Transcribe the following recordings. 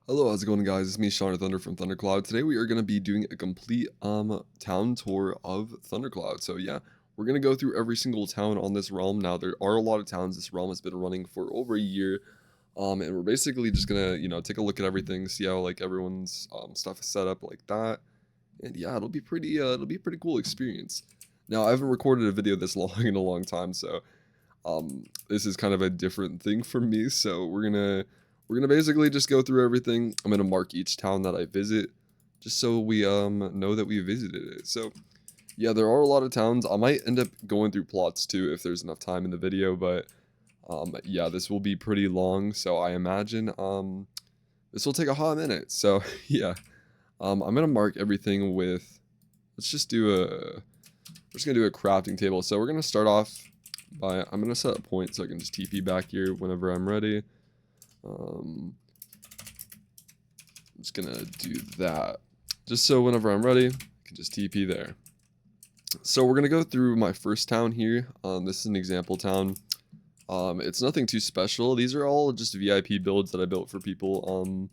Hello, how's it going, guys? It's me, Sean or Thunder from Thundercloud. Today we are going to be doing a complete town tour of Thundercloud. So yeah, we're going to go through every single town on this realm. Now there are a lot of towns. This realm has been running for over a year. And we're basically just gonna, take a look at everything, see how like everyone's stuff is set up like that. And yeah, it'll be a pretty cool experience. Now I haven't recorded a video this long in a long time, so this is kind of a different thing for me. So we're gonna basically just go through everything. I'm gonna mark each town that I visit, just so we know that we visited it. So yeah, there are a lot of towns. I might end up going through plots too if there's enough time in the video, but yeah, this will be pretty long. So I imagine this will take a hot minute. So yeah, I'm gonna mark everything with. Let's just do a. We're just gonna do a crafting table. So we're gonna start off by. I'm gonna set a point so I can just TP back here whenever I'm ready. I'm just gonna do that. Just so whenever I'm ready, I can just TP there. So we're gonna go through my first town here. This is an example town. It's nothing too special. These are all just VIP builds that I built for people.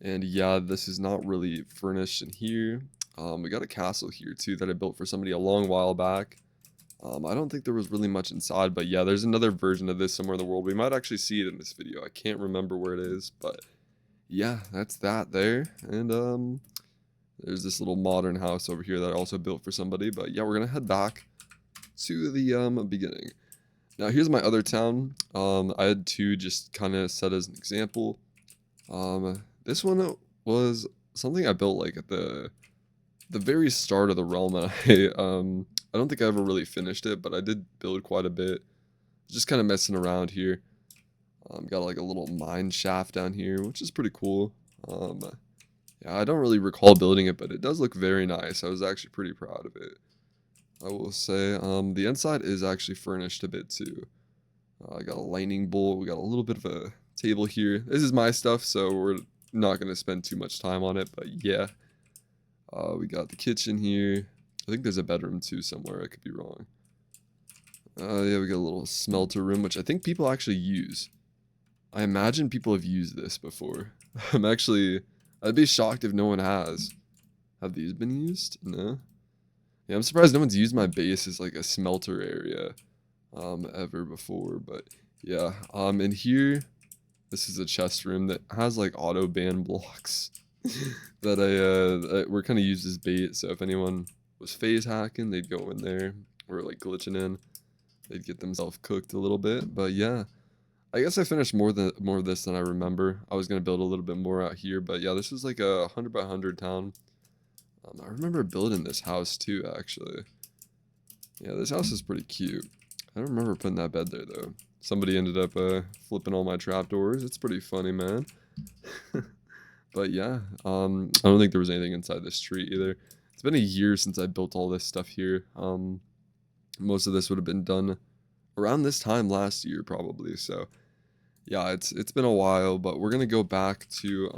And yeah, this is not really furnished in here. We got a castle here too that I built for somebody a long while back. I don't think there was really much inside, but yeah, there's another version of this somewhere in the world. We might actually see it in this video. I can't remember where it is, but yeah, that's that there. And there's this little modern house over here that I also built for somebody. But yeah, we're gonna head back to the beginning. Now here's my other town. I had two just kind of set as an example. This one was something I built like at the very start of the realm, and I don't think I ever really finished it, but I did build quite a bit. Just kind of messing around here. Got like a little mine shaft down here, which is pretty cool. Yeah, I don't really recall building it, but it does look very nice. I was actually pretty proud of it, I will say. The inside is actually furnished a bit too. I got a lightning bolt. We got a little bit of a table here. This is my stuff, so we're not going to spend too much time on it, but yeah. We got the kitchen here. I think there's a bedroom too somewhere. I could be wrong. Yeah, we got a little smelter room, which I think people actually use. I imagine people have used this before. I'd be shocked if no one has. Have these been used? No. Yeah, I'm surprised no one's used my base as like a smelter area, ever before. But yeah, in here, this is a chest room that has like auto ban blocks that that were kind of used as bait. So if anyone was phase hacking, they'd go in there, or like glitching in. They'd get themselves cooked a little bit. But yeah, I guess I finished more of this than I remember. I was gonna build a little bit more out here, but yeah, this is like a 100 by 100 town. I remember building this house too, actually. Yeah, this house is pretty cute. I don't remember putting that bed there though. Somebody ended up flipping all my trapdoors. It's pretty funny, man. But yeah, I don't think there was anything inside this tree either. It's been a year since I built all this stuff here. Most of this would have been done around this time last year, probably. So yeah, it's been a while, but we're gonna go back to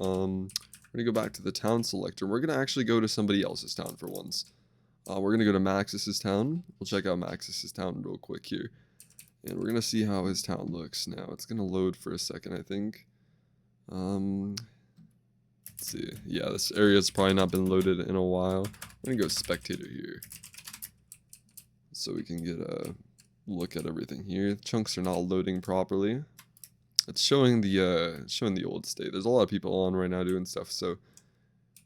the town selector. We're gonna actually go to somebody else's town for once. We're gonna go to Maxis's town. We'll check out Maxis's town real quick here, and we're gonna see how his town looks now. It's gonna load for a second, I think. Let's see. Yeah, this area's probably not been loaded in a while. I'm gonna go spectator here, so we can get a look at everything here. Chunks are not loading properly. It's showing the old state. There's a lot of people on right now doing stuff, so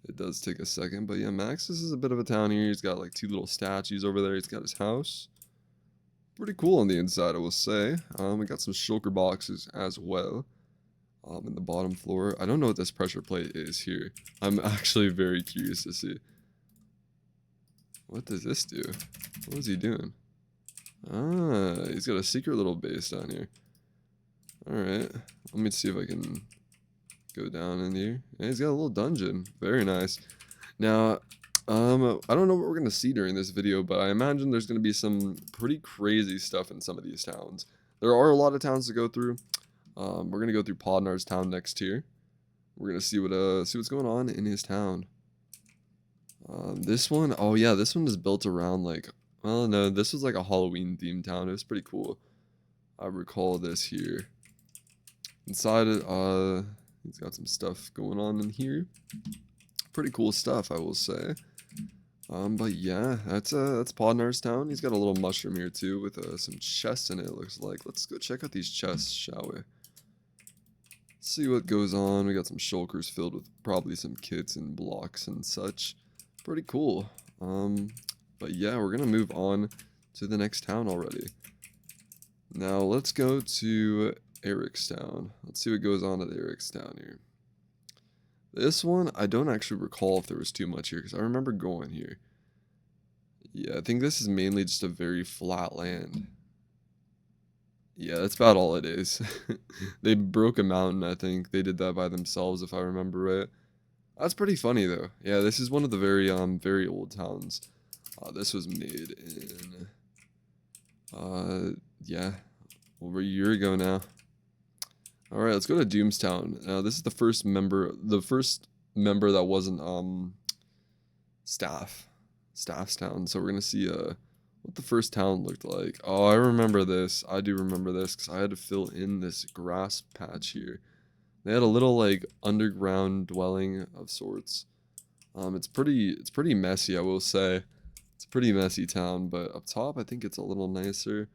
it does take a second. But yeah, Max, this is a bit of a town here. He's got like two little statues over there. He's got his house. Pretty cool on the inside, I will say. We got some shulker boxes as well. In the bottom floor. I don't know what this pressure plate is here. I'm actually very curious to see. What does this do? What is he doing? Ah, he's got a secret little base down here. Alright, let me see if I can go down in here. Yeah, he's got a little dungeon. Very nice. Now, I don't know what we're going to see during this video, but I imagine there's going to be some pretty crazy stuff in some of these towns. There are a lot of towns to go through. We're going to go through Podnar's town next here. We're going to see what's going on in his town. This one, oh yeah, this one is built around like, well, no, this was like a Halloween themed town. It was pretty cool. I recall this here. Inside it, He's got some stuff going on in here. Pretty cool stuff, I will say. But yeah, that's Podnar's town. He's got a little mushroom here too with some chests in it, looks like. Let's go check out these chests, shall we? See what goes on. We got some shulkers filled with probably some kits and blocks and such. Pretty cool. But yeah, we're gonna move on to the next town already. Now let's go to Ericstown. Let's see what goes on at Ericstown here. This one, I don't actually recall if there was too much here because I remember going here. Yeah, I think this is mainly just a very flat land. Yeah, that's about all it is. They broke a mountain, I think. They did that by themselves, if I remember right. That's pretty funny, though. Yeah, this is one of the very old towns. This was made in, yeah, over a year ago now. Alright, let's go to Doomstown. Now, this is the first member that wasn't, Staff's town. So we're gonna see, what the first town looked like. Oh, I remember this. I do remember this because I had to fill in this grass patch here. They had a little like underground dwelling of sorts. It's pretty messy, I will say. It's a pretty messy town, but up top I think it's a little nicer.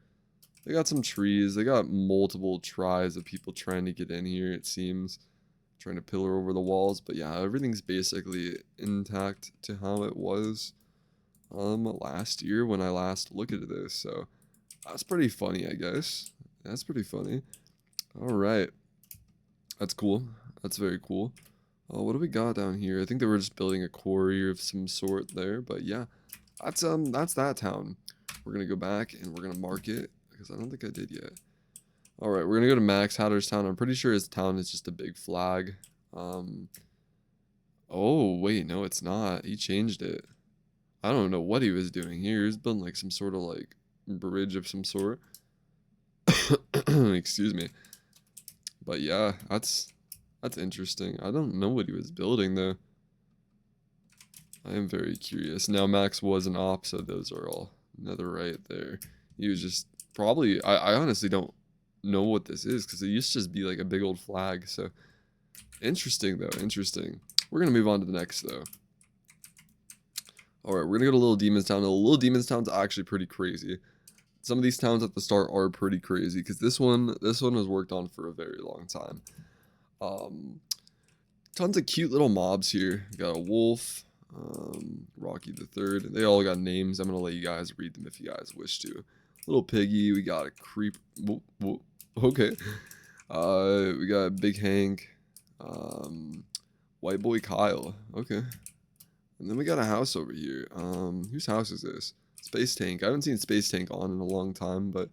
They got some trees. They got multiple tries of people trying to get in here, it seems. Trying to pillar over the walls, but yeah, everything's basically intact to how it was last year when I last looked at this. So that's pretty funny, I guess. That's pretty funny. All right, that's cool. That's very cool. What do we got down here? I think they were just building a quarry of some sort there, but yeah, that's that town. We're gonna go back and we're gonna mark it because I don't think I did yet. All right, we're gonna go to Max Hatter's town. I'm pretty sure his town is just a big flag. Oh wait, no, it's not. He changed it. I don't know what he was doing here. He was building like some sort of like bridge of some sort. Excuse me. But yeah, that's interesting. I don't know what he was building though. I am very curious. Now Max was an op, so those are all netherite there. He was just probably I honestly don't know what this is because it used to just be like a big old flag. So interesting though, interesting. We're gonna move on to the next though. Alright, we're gonna go to Little Demon's Town. Now, Little Demon's Town's actually pretty crazy. Some of these towns at the start are pretty crazy because this one was worked on for a very long time. Tons of cute little mobs here. We got a wolf, Rocky the Third. They all got names. I'm gonna let you guys read them if you guys wish to. Little piggy. We got a creep. Whoa, okay. We got Big Hank. White Boy Kyle. Okay. And then we got a house over here. Whose house is this? Space Tank. I haven't seen Space Tank on in a long time, but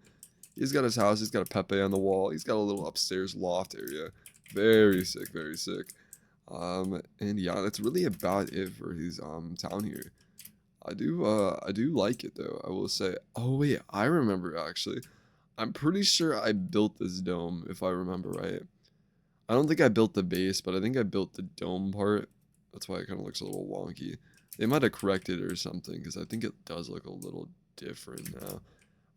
he's got his house. He's got a Pepe on the wall. He's got a little upstairs loft area. Very sick, very sick. And yeah, that's really about it for his town here. I do like it though. I will say. Oh wait, I remember actually. I'm pretty sure I built this dome if I remember right. I don't think I built the base, but I think I built the dome part. That's why it kind of looks a little wonky. They might have corrected it or something, because I think it does look a little different now.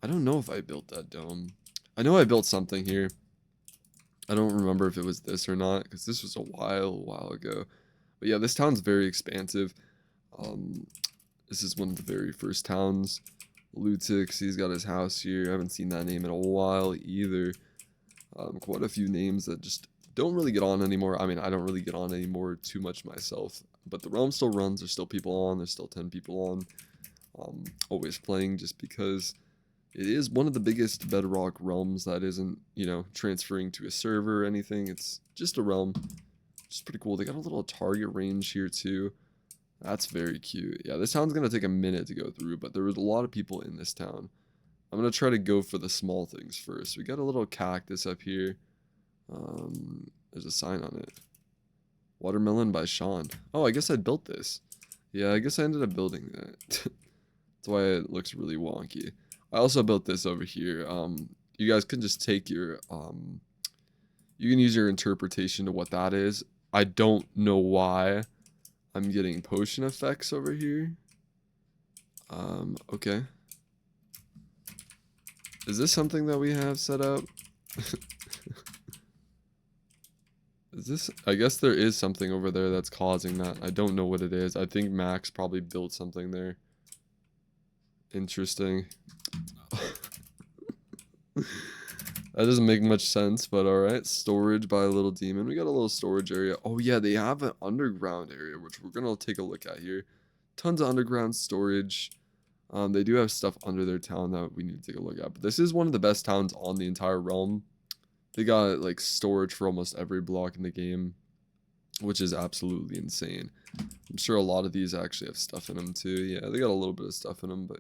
I don't know if I built that dome. I know I built something here. I don't remember if it was this or not, because this was a while ago. But yeah, this town's very expansive. This is one of the very first towns. Lutix, he's got his house here. I haven't seen that name in a while either. Quite a few names that just don't really get on anymore. I mean, I don't really get on anymore too much myself, but the realm still runs. There's still people on. There's still 10 people on. Always playing just because it is one of the biggest bedrock realms that isn't, you know, transferring to a server or anything. It's just a realm. It's pretty cool. They got a little target range here too. That's very cute. Yeah, this town's going to take a minute to go through, but there was a lot of people in this town. I'm going to try to go for the small things first. We got a little cactus up here. There's a sign on it. Watermelon by Sean. Oh, I guess I built this. Yeah, I guess I ended up building that. That's why it looks really wonky. I also built this over here. You guys can just take your, you can use your interpretation to what that is. I don't know why I'm getting potion effects over here. Okay. Is this something that we have set up? Is this... I guess there is something over there that's causing that. I don't know what it is. I think Max probably built something there. Interesting. That doesn't make much sense, but alright. Storage by a little demon. We got a little storage area. Oh yeah, they have an underground area, which we're gonna take a look at here. Tons of underground storage. They do have stuff under their town that we need to take a look at. But this is one of the best towns on the entire realm. They got like storage for almost every block in the game, which is absolutely insane. I'm sure a lot of these actually have stuff in them too. Yeah, they got a little bit of stuff in them, but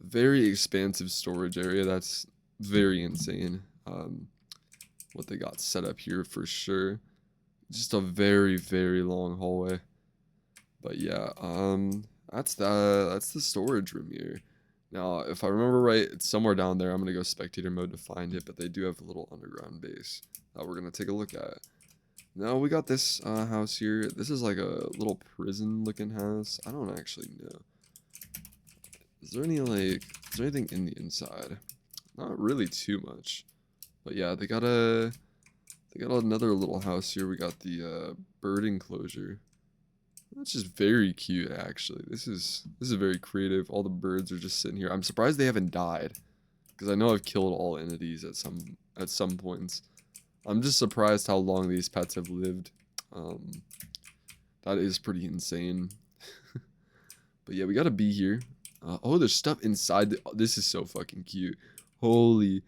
very expansive storage area. That's very insane. What they got set up here for sure. Just a very, very long hallway. But yeah, that's the storage room here. Now, if I remember right, it's somewhere down there. I'm gonna go spectator mode to find it, but they do have a little underground base that we're gonna take a look at. Now we got this house here. This is like a little prison-looking house. I don't actually know. Is there anything in the inside? Not really too much, but yeah, they got another little house here. We got the bird enclosure. That's just very cute, actually. This is very creative. All the birds are just sitting here. I'm surprised they haven't died, because I know I've killed all entities at some points. I'm just surprised how long these pets have lived. That is pretty insane. But yeah, we got a bee here. Oh, there's stuff inside. This is so fucking cute. Holy.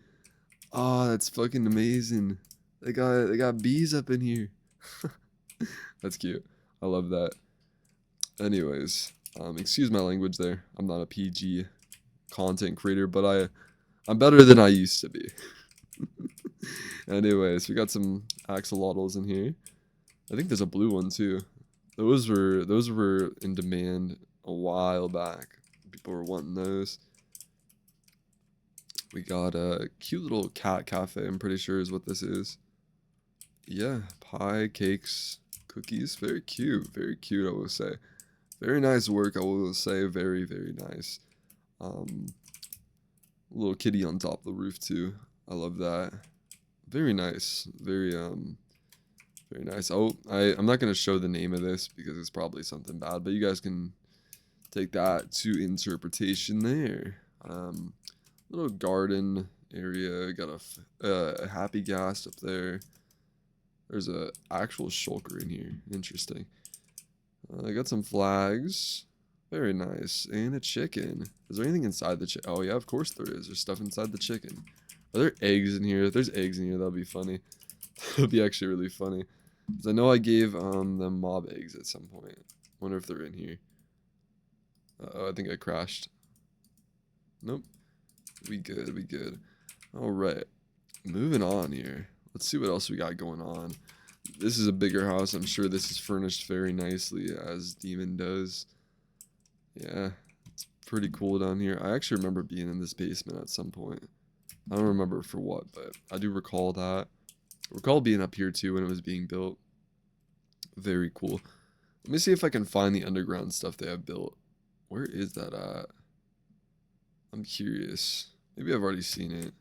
Oh, that's fucking amazing. They got bees up in here. That's cute. I love that. Anyways, excuse my language there. I'm not a PG content creator, but I'm better than I used to be. Anyways, we got some axolotls in here. I think there's a blue one too. Those were in demand a while back. People were wanting those. We got a cute little cat cafe, I'm pretty sure is what this is. Yeah, pie, cakes, cookies. Very cute, I will say. Very nice work, I will say. Very, very nice. Little kitty on top of the roof too. I love that. Very nice. Very nice. Oh, I'm not gonna show the name of this because it's probably something bad, but you guys can take that to interpretation there. Little garden area. Got a happy ghast up there. There's a actual shulker in here. Interesting. I got some flags. Very nice. And a chicken. Is there anything inside the chicken? Oh yeah, of course there is. There's stuff inside the chicken. Are there eggs in here? If there's eggs in here, that'll be funny. That'll be actually really funny. Because I know I gave them mob eggs at some point. Wonder if they're in here. Uh-oh, I think I crashed. Nope. We good, we good. Alright. Moving on here. Let's see what else we got going on. This is a bigger house. I'm sure this is furnished very nicely, as Demon does. Yeah, it's pretty cool down here. I actually remember being in this basement at some point. I don't remember for what, but I do recall that. I recall being up here too when it was being built. Very cool. Let me see if I can find the underground stuff they have built. Where is that at? I'm curious. Maybe I've already seen it.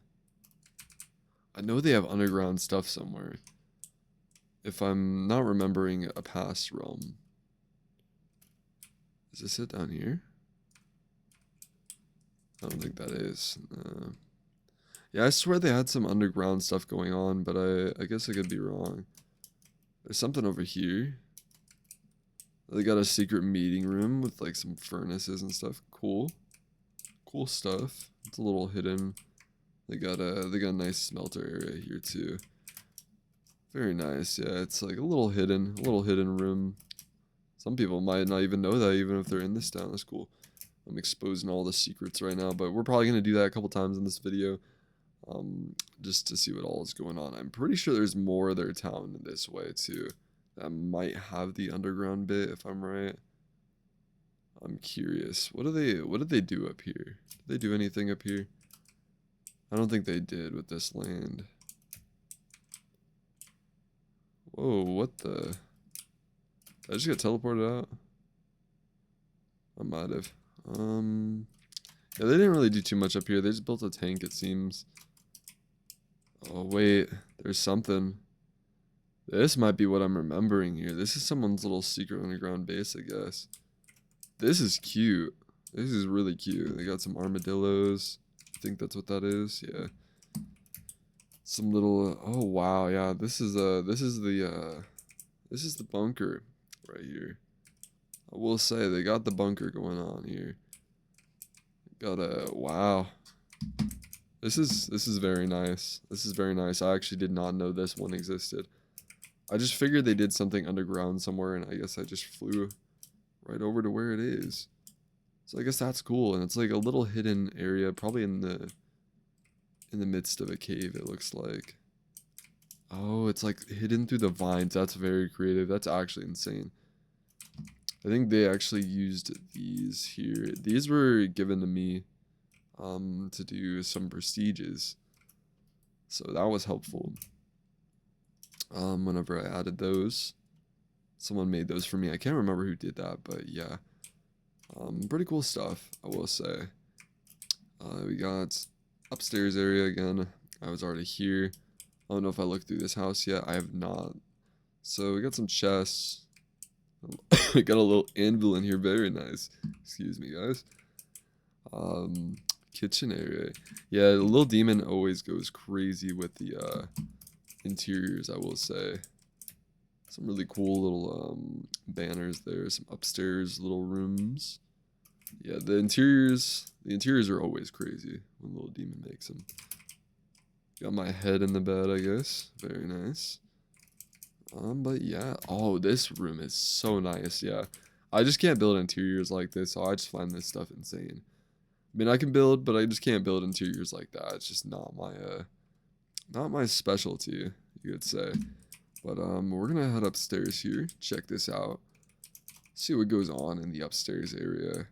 I know they have underground stuff somewhere. If I'm not remembering a past realm. Is this it down here? I don't think that is. Yeah, I swear they had some underground stuff going on, but I guess I could be wrong. There's something over here. They got a secret meeting room with like some furnaces and stuff. Cool. Cool stuff. It's a little hidden. They got a nice smelter area here too. Very nice. Yeah, it's like a little hidden room. Some people might not even know that, even if they're in this town. That's cool. I'm exposing all the secrets right now, but we're probably gonna do that a couple times in this video, just to see what all is going on. I'm pretty sure there's more of their town this way too. That might have the underground bit, if I'm right. I'm curious. What did they do up here? Did they do anything up here? I don't think they did with this land. Whoa, what the? Did I just get teleported out? I might have. Yeah, they didn't really do too much up here. They just built a tank, it seems. Oh, wait. There's something. This might be what I'm remembering here. This is someone's little secret underground base, I guess. This is cute. This is really cute. They got some armadillos. I think that's what that is. Yeah. Some little. Oh wow, yeah. This is the bunker right here. I will say they got the bunker going on here. Got a wow. This is very nice. This is very nice. I actually did not know this one existed. I just figured they did something underground somewhere, and I guess I just flew right over to where it is. So I guess that's cool, and it's like a little hidden area, probably in the midst of a cave, it looks like. Oh, it's like hidden through the vines. That's very creative. That's actually insane. I think they actually used these here. These were given to me to do some prestiges. So that was helpful. Whenever I added those. Someone made those for me. I can't remember who did that, but yeah. Pretty cool stuff, I will say. We got upstairs area again. I was already here. I don't know if I looked through this house yet. I have not. So we got some chests. I got a little anvil in here. Very nice. Excuse me, guys. Kitchen area. Yeah, the little demon always goes crazy with the interiors, I will say. Some really cool little banners there. Some upstairs little rooms. Yeah, the interiors are always crazy when little demon makes them. Got my head in the bed, I guess. Very nice. But yeah. Oh, this room is so nice. Yeah. I just can't build interiors like this, so I just find this stuff insane. I mean, I can build, but I just can't build interiors like that. It's just not my specialty, you could say. But we're gonna head upstairs here. Check this out. See what goes on in the upstairs area.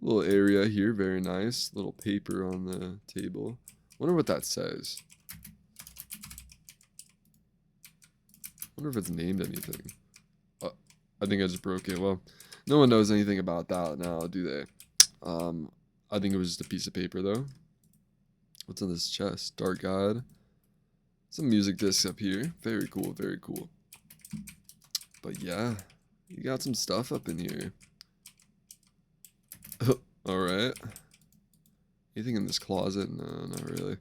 Little area here, very nice. Little paper on the table. Wonder what that says. Wonder if it's named anything. I think I just broke it. Well, no one knows anything about that now, do they? I think it was just a piece of paper though. What's in this chest? Dark God. Some music discs up here. Very cool, very cool. But yeah, you got some stuff up in here. Alright. Anything in this closet? No, not really.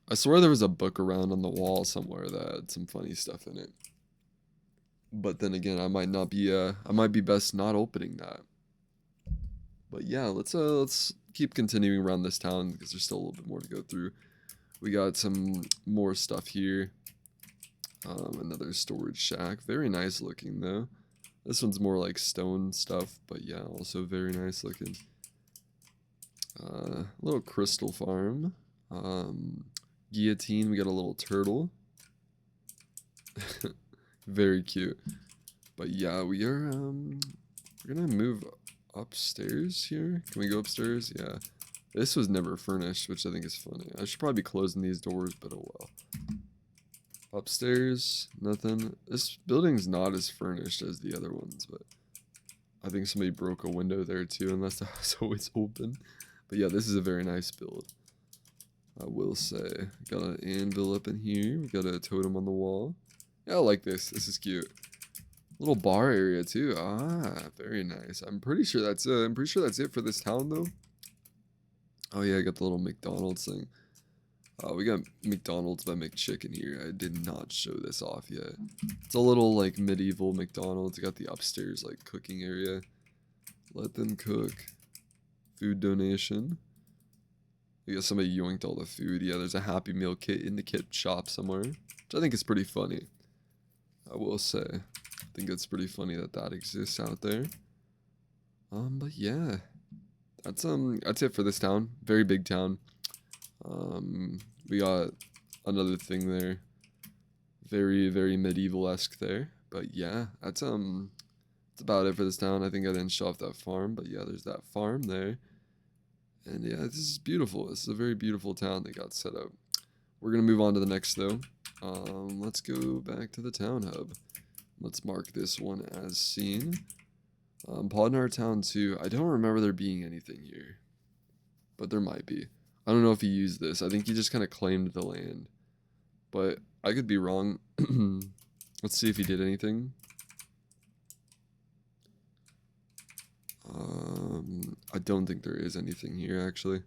I swear there was a book around on the wall somewhere that had some funny stuff in it. But then again, I might be best not opening that. But yeah, let's keep continuing around this town because there's still a little bit more to go through. We got some more stuff here. Another storage shack. Very nice looking though. This one's more like stone stuff, but yeah, also very nice looking. Little crystal farm. Guillotine, we got a little turtle. Very cute. But yeah, we're gonna move upstairs here. Can we go upstairs? Yeah. This was never furnished, which I think is funny. I should probably be closing these doors, but oh well. Upstairs, nothing. This building's not as furnished as the other ones, but I think somebody broke a window there too, unless the house always open. But yeah, this is a very nice build, I will say. Got an anvil up in here. We got a totem on the wall. Yeah, I like this. This is cute. Little bar area too. Ah, very nice. I'm pretty sure that's it for this town though. Oh yeah, I got the little McDonald's thing. We got McDonald's by McChicken here. I did not show this off yet. It's a little like medieval McDonald's. Got the upstairs like cooking area. Let them cook. Food donation. I guess somebody yoinked all the food. Yeah, there's a Happy Meal kit in the kit shop somewhere, which I think is pretty funny. I will say, I think it's pretty funny that that exists out there. But yeah, that's it for this town. Very big town. We got another thing there. Very, very medieval-esque there. But yeah, that's about it for this town. I think I didn't show off that farm, but yeah, there's that farm there. And yeah, this is beautiful. This is a very beautiful town they got set up. We're gonna move on to the next though. Let's go back to the town hub. Let's mark this one as seen. Podnar Town 2. I don't remember there being anything here, but there might be. I don't know if he used this. I think he just kind of claimed the land. But I could be wrong. Let's see if he did anything. I don't think there is anything here, actually.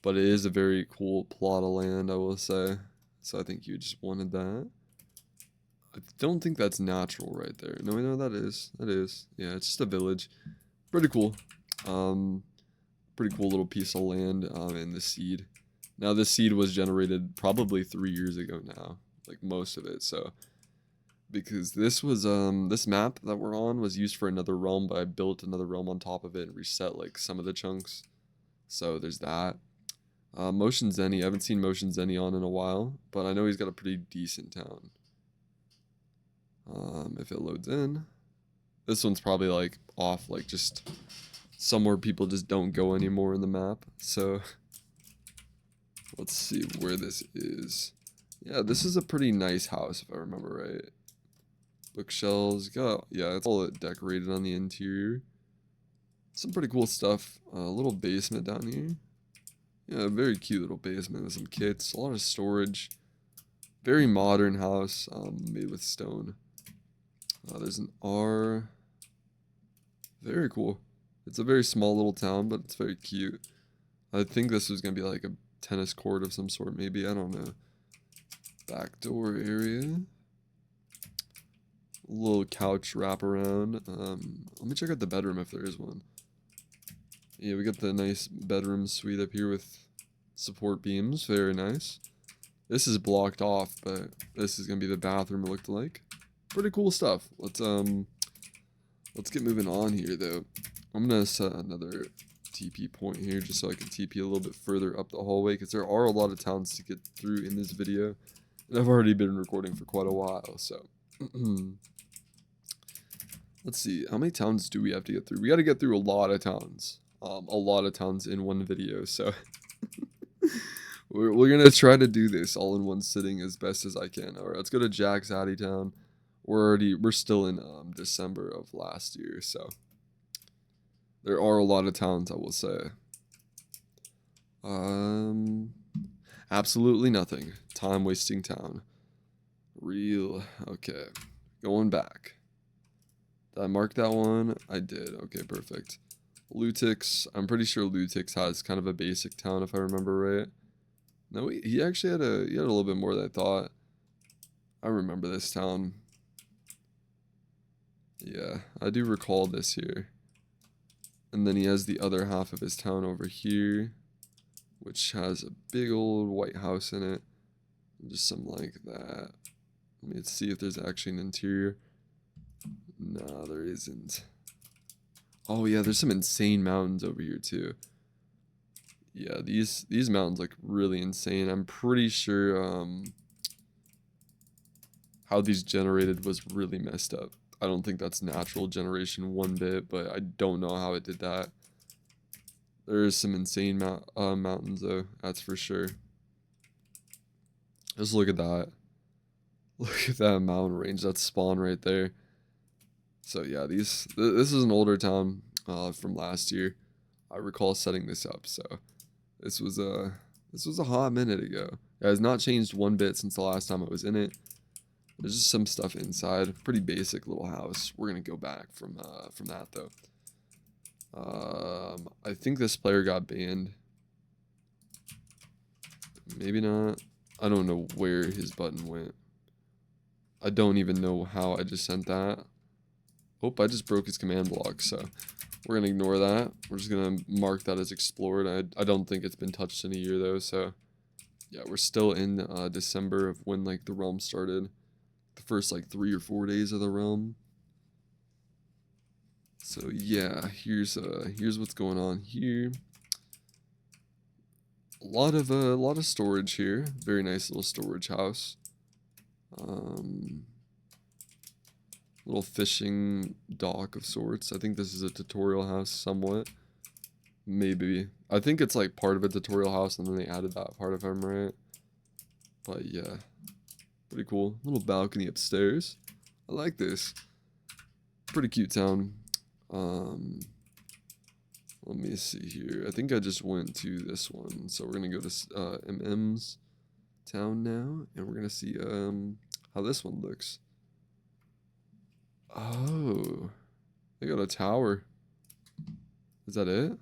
But it is a very cool plot of land, I will say. So I think you just wanted that. I don't think that's natural right there. No, no, that is. That is. Yeah, it's just a village. Pretty cool. Pretty cool little piece of land and the seed. Now, this seed was generated probably 3 years ago now. Like, most of it, so... Because this was, this map that we're on was used for another realm, but I built another realm on top of it and reset, like, some of the chunks. So, there's that. Motion Zenny, I haven't seen Motion Zenny on in a while, but I know he's got a pretty decent town. If it loads in. This one's probably, like, off, like, just somewhere people just don't go anymore in the map, so... Let's see where this is. Yeah, this is a pretty nice house, if I remember right. Bookshelves, yeah, it's all decorated on the interior. Some pretty cool stuff. A little basement down here. Yeah, a very cute little basement with some kits, a lot of storage. Very modern house, made with stone. There's an R. Very cool. It's a very small little town, but it's very cute. I think this was gonna be like a tennis court of some sort, maybe, I don't know. Back door area. Little couch wraparound. Let me check out the bedroom if there is one. Yeah, we got the nice bedroom suite up here with support beams. Very nice. This is blocked off, but this is gonna be the bathroom it looked like. Pretty cool stuff. Let's get moving on here though. I'm gonna set another TP point here just so I can TP a little bit further up the hallway because there are a lot of towns to get through in this video. And I've already been recording for quite a while, so let's see, how many towns do we have to get through? We got to get through a lot of towns. A lot of towns in one video, so we're gonna try to do this all in one sitting as best as I can. All right, let's go to Jack's Addy Town. We're still in December of last year, so there are a lot of towns, I will say. Absolutely nothing. Time wasting town. Real. Okay, going back. Did I mark that one? I did. Okay, perfect. Lutix. I'm pretty sure Lutix has kind of a basic town, if I remember right. No, he actually had a little bit more than I thought. I remember this town. Yeah, I do recall this here. And then he has the other half of his town over here, which has a big old white house in it. Just something like that. Let me see if there's actually an interior. No, there isn't. Oh yeah, there's some insane mountains over here too. Yeah, these mountains look really insane. I'm pretty sure how these generated was really messed up. I don't think that's natural generation one bit, but I don't know how it did that. There is some insane mountains though, that's for sure. Just look at that. Look at that mountain range, that's spawn right there. So yeah, this is an older town from last year. I recall setting this up, so this was a hot minute ago. It has not changed one bit since the last time I was in it. There's just some stuff inside. Pretty basic little house. We're gonna go back from that though. I think this player got banned. Maybe not. I don't know where his button went. I don't even know how I just sent that. Oh, I just broke his command block, so we're gonna ignore that. We're just gonna mark that as explored. I don't think it's been touched in a year though, so yeah, we're still in December of when like the realm started. The first like 3 or 4 days of the realm. So yeah, here's what's going on here. A lot of storage here. Very nice little storage house. Little fishing dock of sorts. I think this is a tutorial house somewhat. Maybe. I think it's like part of a tutorial house and then they added that part if I'm right. But yeah. Pretty cool. Little balcony upstairs. I like this. Pretty cute town. Let me see here. I think I just went to this one. So we're going to go to MM's town now. And we're going to see how this one looks. Oh, they got a tower. Is that it?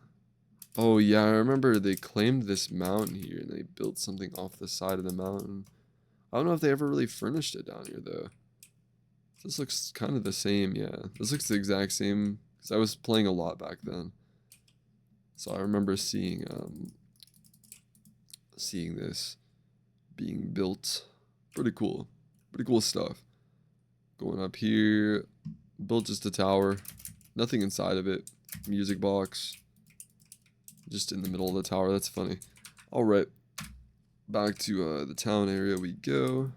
Oh, yeah, I remember they claimed this mountain here. And they built something off the side of the mountain. I don't know if they ever really furnished it down here, though. This looks kind of the same, yeah. This looks the exact same. Because I was playing a lot back then. So I remember seeing this being built. Pretty cool. Pretty cool stuff. Going up here. Built just a tower. Nothing inside of it. Music box. Just in the middle of the tower. That's funny. Alright. Back to the town area we go.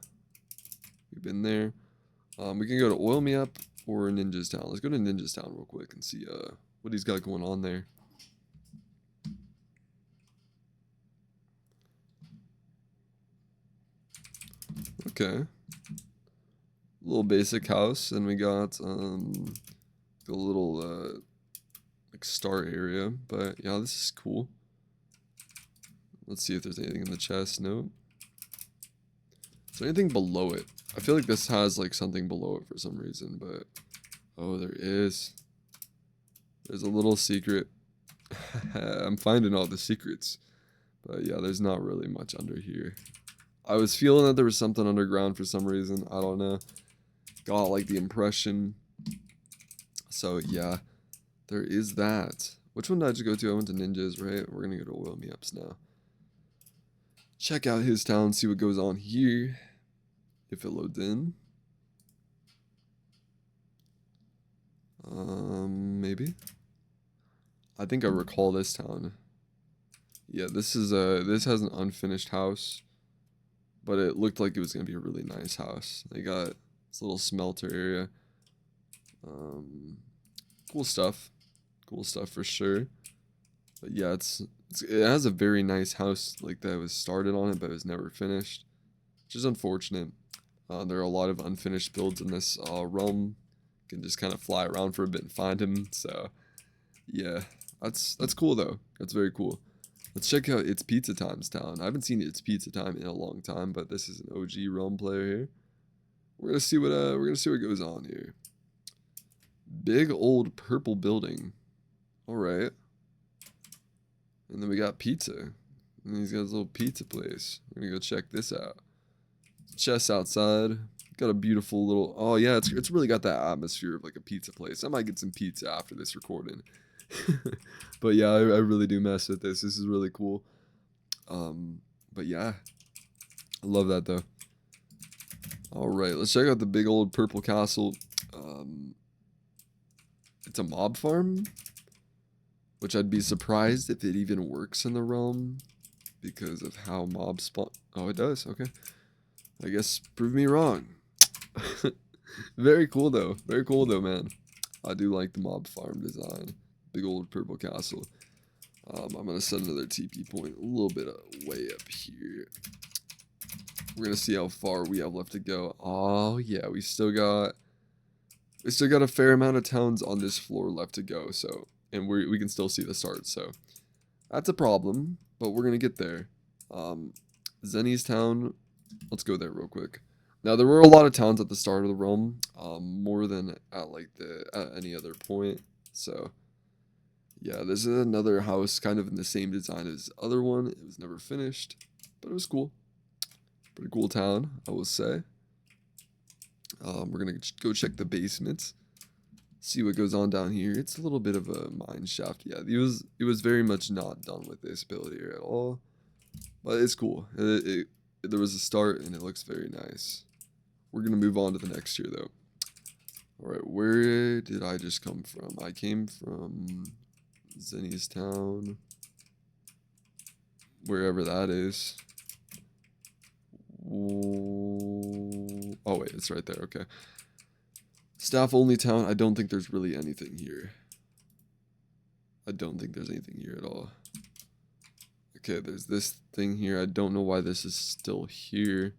We've been there. We can go to Oil Me Up or Ninja's Town. Let's go to Ninja's Town real quick and see what he's got going on there. Okay. Little basic house, and we got the little like star area. But yeah, this is cool. Let's see if there's anything in the chest. Nope. Is there anything below it? I feel like this has like something below it for some reason, but oh, there is. There's a little secret. I'm finding all the secrets. But yeah, there's not really much under here. I was feeling that there was something underground for some reason. I don't know. Got like the impression. So yeah, there is that. Which one did I just go to? I went to Ninjas, right? We're gonna go to Oil Me Ups now. Check out his town, see what goes on here. If it loads in. Maybe. I think I recall this town. Yeah, this has an unfinished house. But it looked like it was going to be a really nice house. They got this little smelter area. Cool stuff. Cool stuff for sure. But yeah, it has a very nice house like that was started on it, but it was never finished. Which is unfortunate. There are a lot of unfinished builds in this realm. You can just kind of fly around for a bit and find them. So yeah, that's cool though. That's very cool. Let's check out It's Pizza Time's town. I haven't seen It's Pizza Time in a long time, but this is an OG realm player here. We're gonna see what goes on here. Big old purple building. Alright. And then we got pizza. And he's got his little pizza place. We're gonna go check this out. Chest outside. Got a beautiful little oh yeah, it's really got that atmosphere of like a pizza place. I might get some pizza after this recording. But yeah, I really do mess with this. This is really cool. But yeah, I love that though. All right, let's check out the big old purple castle. It's a mob farm, which I'd be surprised if it even works in the realm because of how mobs spawn. Oh, it does. Okay, I guess prove me wrong. Very cool though. Very cool though, man. I do like the mob farm design. Big old purple castle. I'm going to set another TP point a little bit way up here. We're going to see how far we have left to go. Oh, yeah, we still got a fair amount of towns on this floor left to go. So, and we can still see the start. So, that's a problem, but we're going to get there. Zenny's town. Let's go there real quick. Now, there were a lot of towns at the start of the realm, more than at any other point. So, yeah, this is another house kind of in the same design as the other one. It was never finished, but it was cool. Pretty cool town, I will say. We're going to go check the basement, see what goes on down here. It's a little bit of a mine shaft. Yeah, it was very much not done with this build here at all, but it's cool. There was a start, and it looks very nice. We're going to move on to the next here, though. All right, where did I just come from? I came from Zenny's town, wherever that is. Oh wait, it's right there. Okay. Staff only town. I don't think there's really anything here. I don't think there's anything here at all. Okay, there's this thing here. I don't know why this is still here.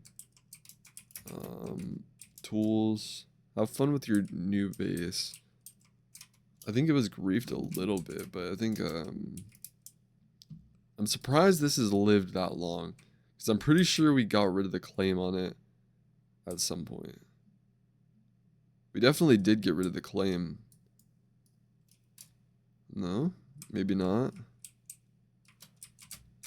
Tools. Have fun with your new base. I think it was griefed a little bit, but I think I'm surprised this has lived that long, because I'm pretty sure we got rid of the claim on it at some point. We definitely did get rid of the claim. No, maybe not.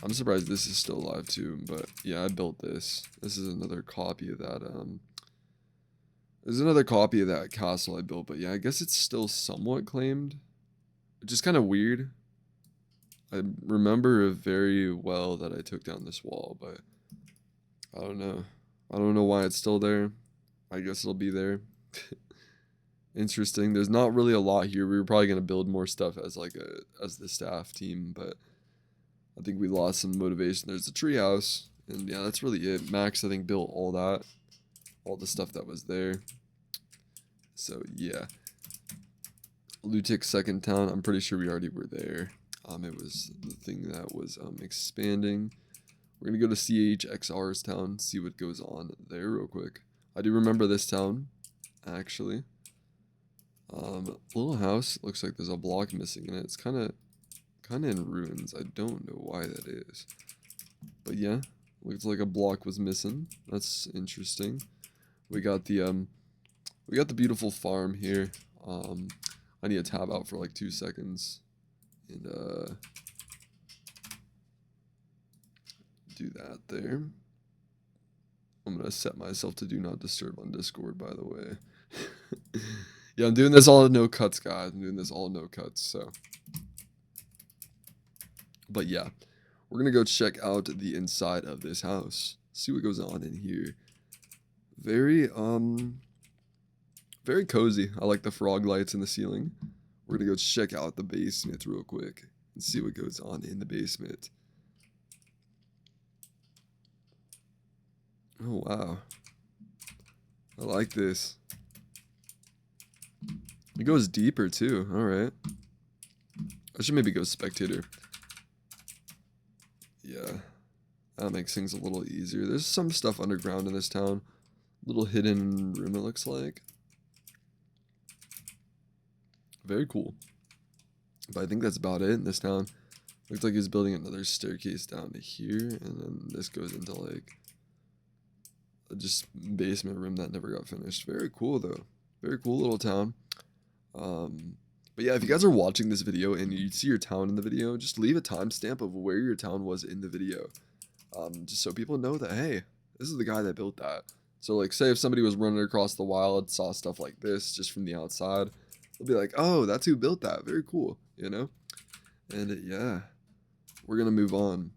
I'm surprised this is still alive too, but yeah, I built this. This is another copy of that. There's another copy of that castle I built, but yeah, I guess it's still somewhat claimed, which is kind of weird. I remember very well that I took down this wall, but I don't know. I don't know why it's still there. I guess it'll be there. Interesting. There's not really a lot here. We were probably gonna build more stuff as the staff team, but I think we lost some motivation. There's a treehouse, and yeah, that's really it. Max, I think, built all that, all the stuff that was there. So yeah, Lutic's second town. I'm pretty sure we already were there. It was the thing that was expanding. We're gonna go to CHXR's town, see what goes on there real quick. I do remember this town, actually. Little house. Looks like there's a block missing in it. It's kind of in ruins. I don't know why that is, but yeah, looks like a block was missing. That's interesting. We got the beautiful farm here. I need to tab out for like 2 seconds and do that there. I'm gonna set myself to do not disturb on Discord, by the way. Yeah, I'm doing this all in no cuts, guys. I'm doing this all in no cuts, so. But yeah, we're gonna go check out the inside of this house. See what goes on in here. Very cozy. I like the frog lights in the ceiling. We're gonna go check out the basement real quick and see what goes on in the basement. Oh wow, I like this. It goes deeper too. All right, I should maybe go spectator. Yeah, that makes things a little easier. There's some stuff underground in this town. Little hidden room, it looks like. Very cool. But I think that's about it in this town. Looks like he's building another staircase down to here, and then this goes into like a just basement room that never got finished. Very cool though. Very cool little town. But yeah, if you guys are watching this video and you see your town in the video, just leave a timestamp of where your town was in the video. Just so people know that, hey, this is the guy that built that. So like, say if somebody was running across the wild, saw stuff like this just from the outside, they'll be like, oh, that's who built that. Very cool, you know? And yeah, we're gonna move on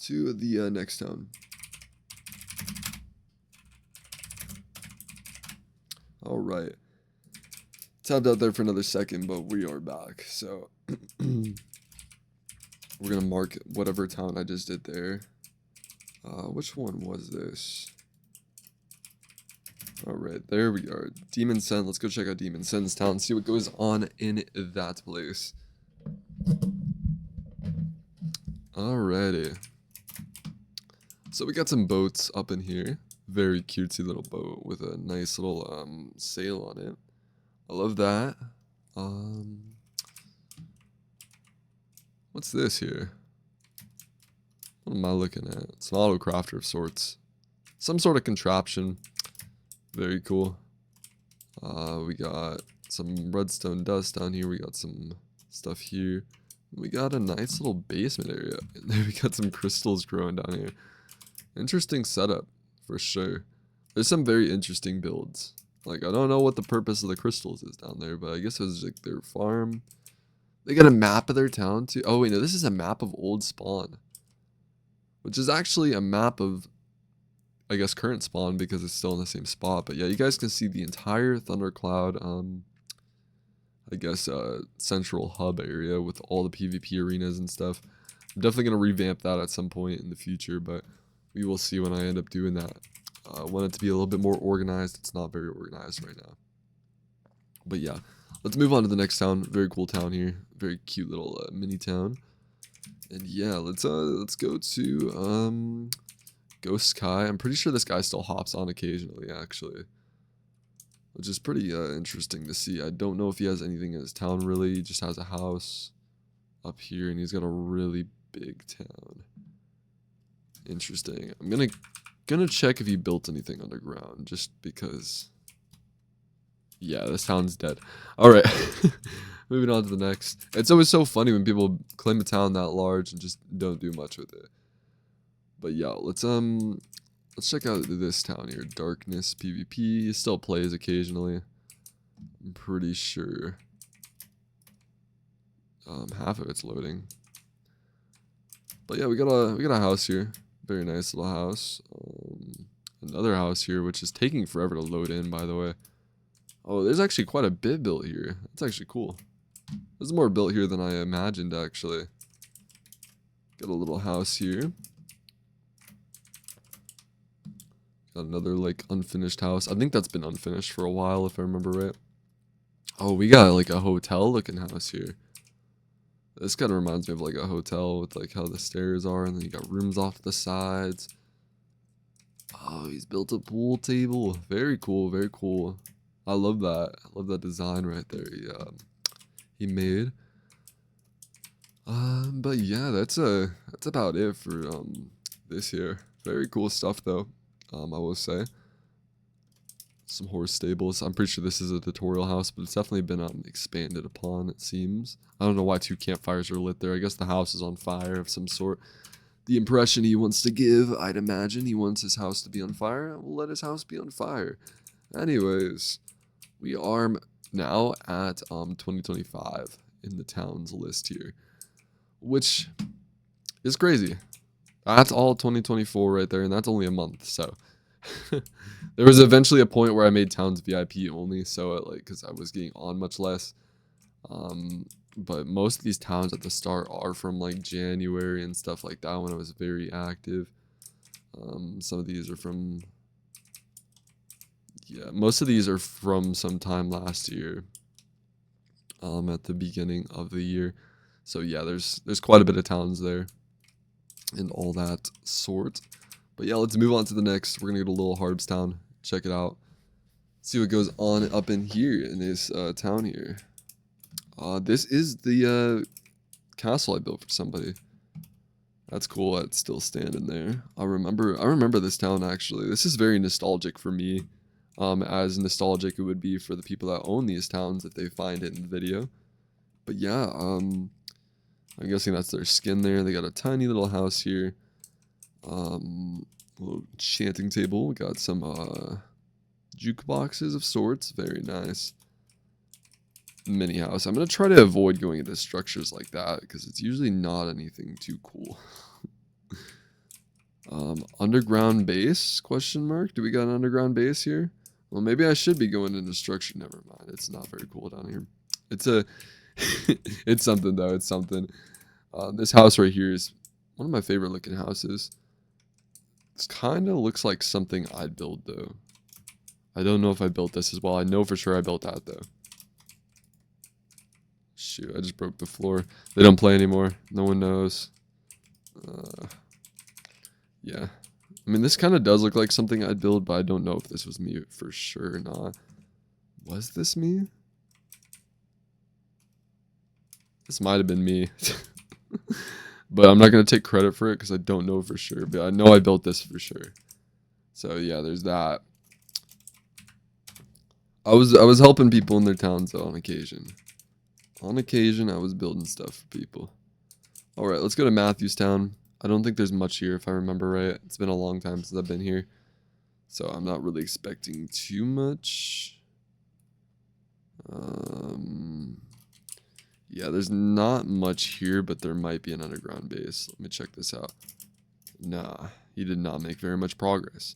to the next town. All right. Tabbed out there for another second, but we are back. So we're gonna mark whatever town I just did there. Which one was this? All right, there we are. Demon Sen. Let's go check out Demon Sen's town, see what goes on in that place. Alrighty. So we got some boats up in here. Very cutesy little boat with a nice little sail on it. I love that. What's this here? What am I looking at? It's an auto crafter of sorts. Some sort of contraption. Very cool. We got some redstone dust down here. We got some stuff here. We got a nice little basement area. And then we got some crystals growing down here. Interesting setup, for sure. There's some very interesting builds. Like, I don't know what the purpose of the crystals is down there, but I guess it was like their farm. They got a map of their town too. Oh wait, no, this is a map of old spawn. Which is actually a map of, I guess, current spawn because it's still in the same spot. But yeah, you guys can see the entire Thundercloud, I guess, central hub area with all the PvP arenas and stuff. I'm definitely going to revamp that at some point in the future, but we will see when I end up doing that. I want it to be a little bit more organized. It's not very organized right now. But yeah, let's move on to the next town. Very cool town here. Very cute little mini town. And yeah, let's go to Ghost Sky. I'm pretty sure this guy still hops on occasionally, actually. which is pretty interesting to see. I don't know if he has anything in his town really. He just has a house up here, and he's got a really big town. Interesting. I'm gonna check if he built anything underground, just because. Yeah, this town's dead. All right, moving on to the next. It's always so funny when people claim a town that large and just don't do much with it. But yeah, let's check out this town here. Darkness PvP. It still plays occasionally. I'm pretty sure. Half of it's loading. But yeah, we got a house here. Very nice little house. Another house here, which is taking forever to load in, by the way. Oh, there's actually quite a bit built here. That's actually cool. There's more built here than I imagined, actually. Got a little house here. Got another, like, unfinished house. I think that's been unfinished for a while, if I remember right. Oh, we got, like, a hotel-looking house here. This kind of reminds me of, like, a hotel with, like, how the stairs are, and then you got rooms off to the sides. Oh, he's built a pool table. Very cool, very cool. I love that. I love that design right there he made. But yeah, that's about it for this here. Very cool stuff though. I will say. Some horse stables. I'm pretty sure this is a tutorial house, but it's definitely been expanded upon, it seems. I don't know why 2 campfires are lit there. I guess the house is on fire of some sort. The impression he wants to give, I'd imagine he wants his house to be on fire. We'll let his house be on fire. Anyways, we are now at 2025 in the towns list here, which is crazy. That's all 2024 right there, and that's only a month. So there was eventually a point where I made towns VIP only, so because I was getting on much less. But most of these towns at the start are from like January and stuff like that when I was very active. Some of these are from. Yeah, most of these are from sometime last year. At the beginning of the year. So yeah, there's quite a bit of towns there. And all that sort. But yeah, let's move on to the next. We're gonna go to Little Harbstown. Check it out. See what goes on up in here in this town here. This is the castle I built for somebody. That's cool. That's still standing there. I remember this town actually. This is very nostalgic for me. As nostalgic it would be for the people that own these towns if they find it in the video. But yeah, I'm guessing that's their skin there. They got a tiny little house here. Little chanting table. We got some jukeboxes of sorts. Very nice. Mini house. I'm gonna try to avoid going into structures like that because it's usually not anything too cool. Underground base? Question mark. Do we got an underground base here? Well, maybe I should be going into structure. Never mind. It's not very cool down here. It's a, it's something though. It's something. This house right here is one of my favorite looking houses. This kind of looks like something I'd build though. I don't know if I built this as well. I know for sure I built that though. Shoot, I just broke the floor. They don't play anymore. No one knows. Yeah. I mean, this kind of does look like something I'd build, but I don't know if this was me for sure or not. Was this me? This might have been me. But I'm not going to take credit for it because I don't know for sure. But I know I built this for sure. So yeah, there's that. I was helping people in their towns though on occasion. On occasion, I was building stuff for people. All right, let's go to Matthewstown. I don't think there's much here if I remember right. It's been a long time since I've been here. So I'm not really expecting too much. Yeah, there's not much here, but there might be an underground base. Let me check this out. Nah, he did not make very much progress.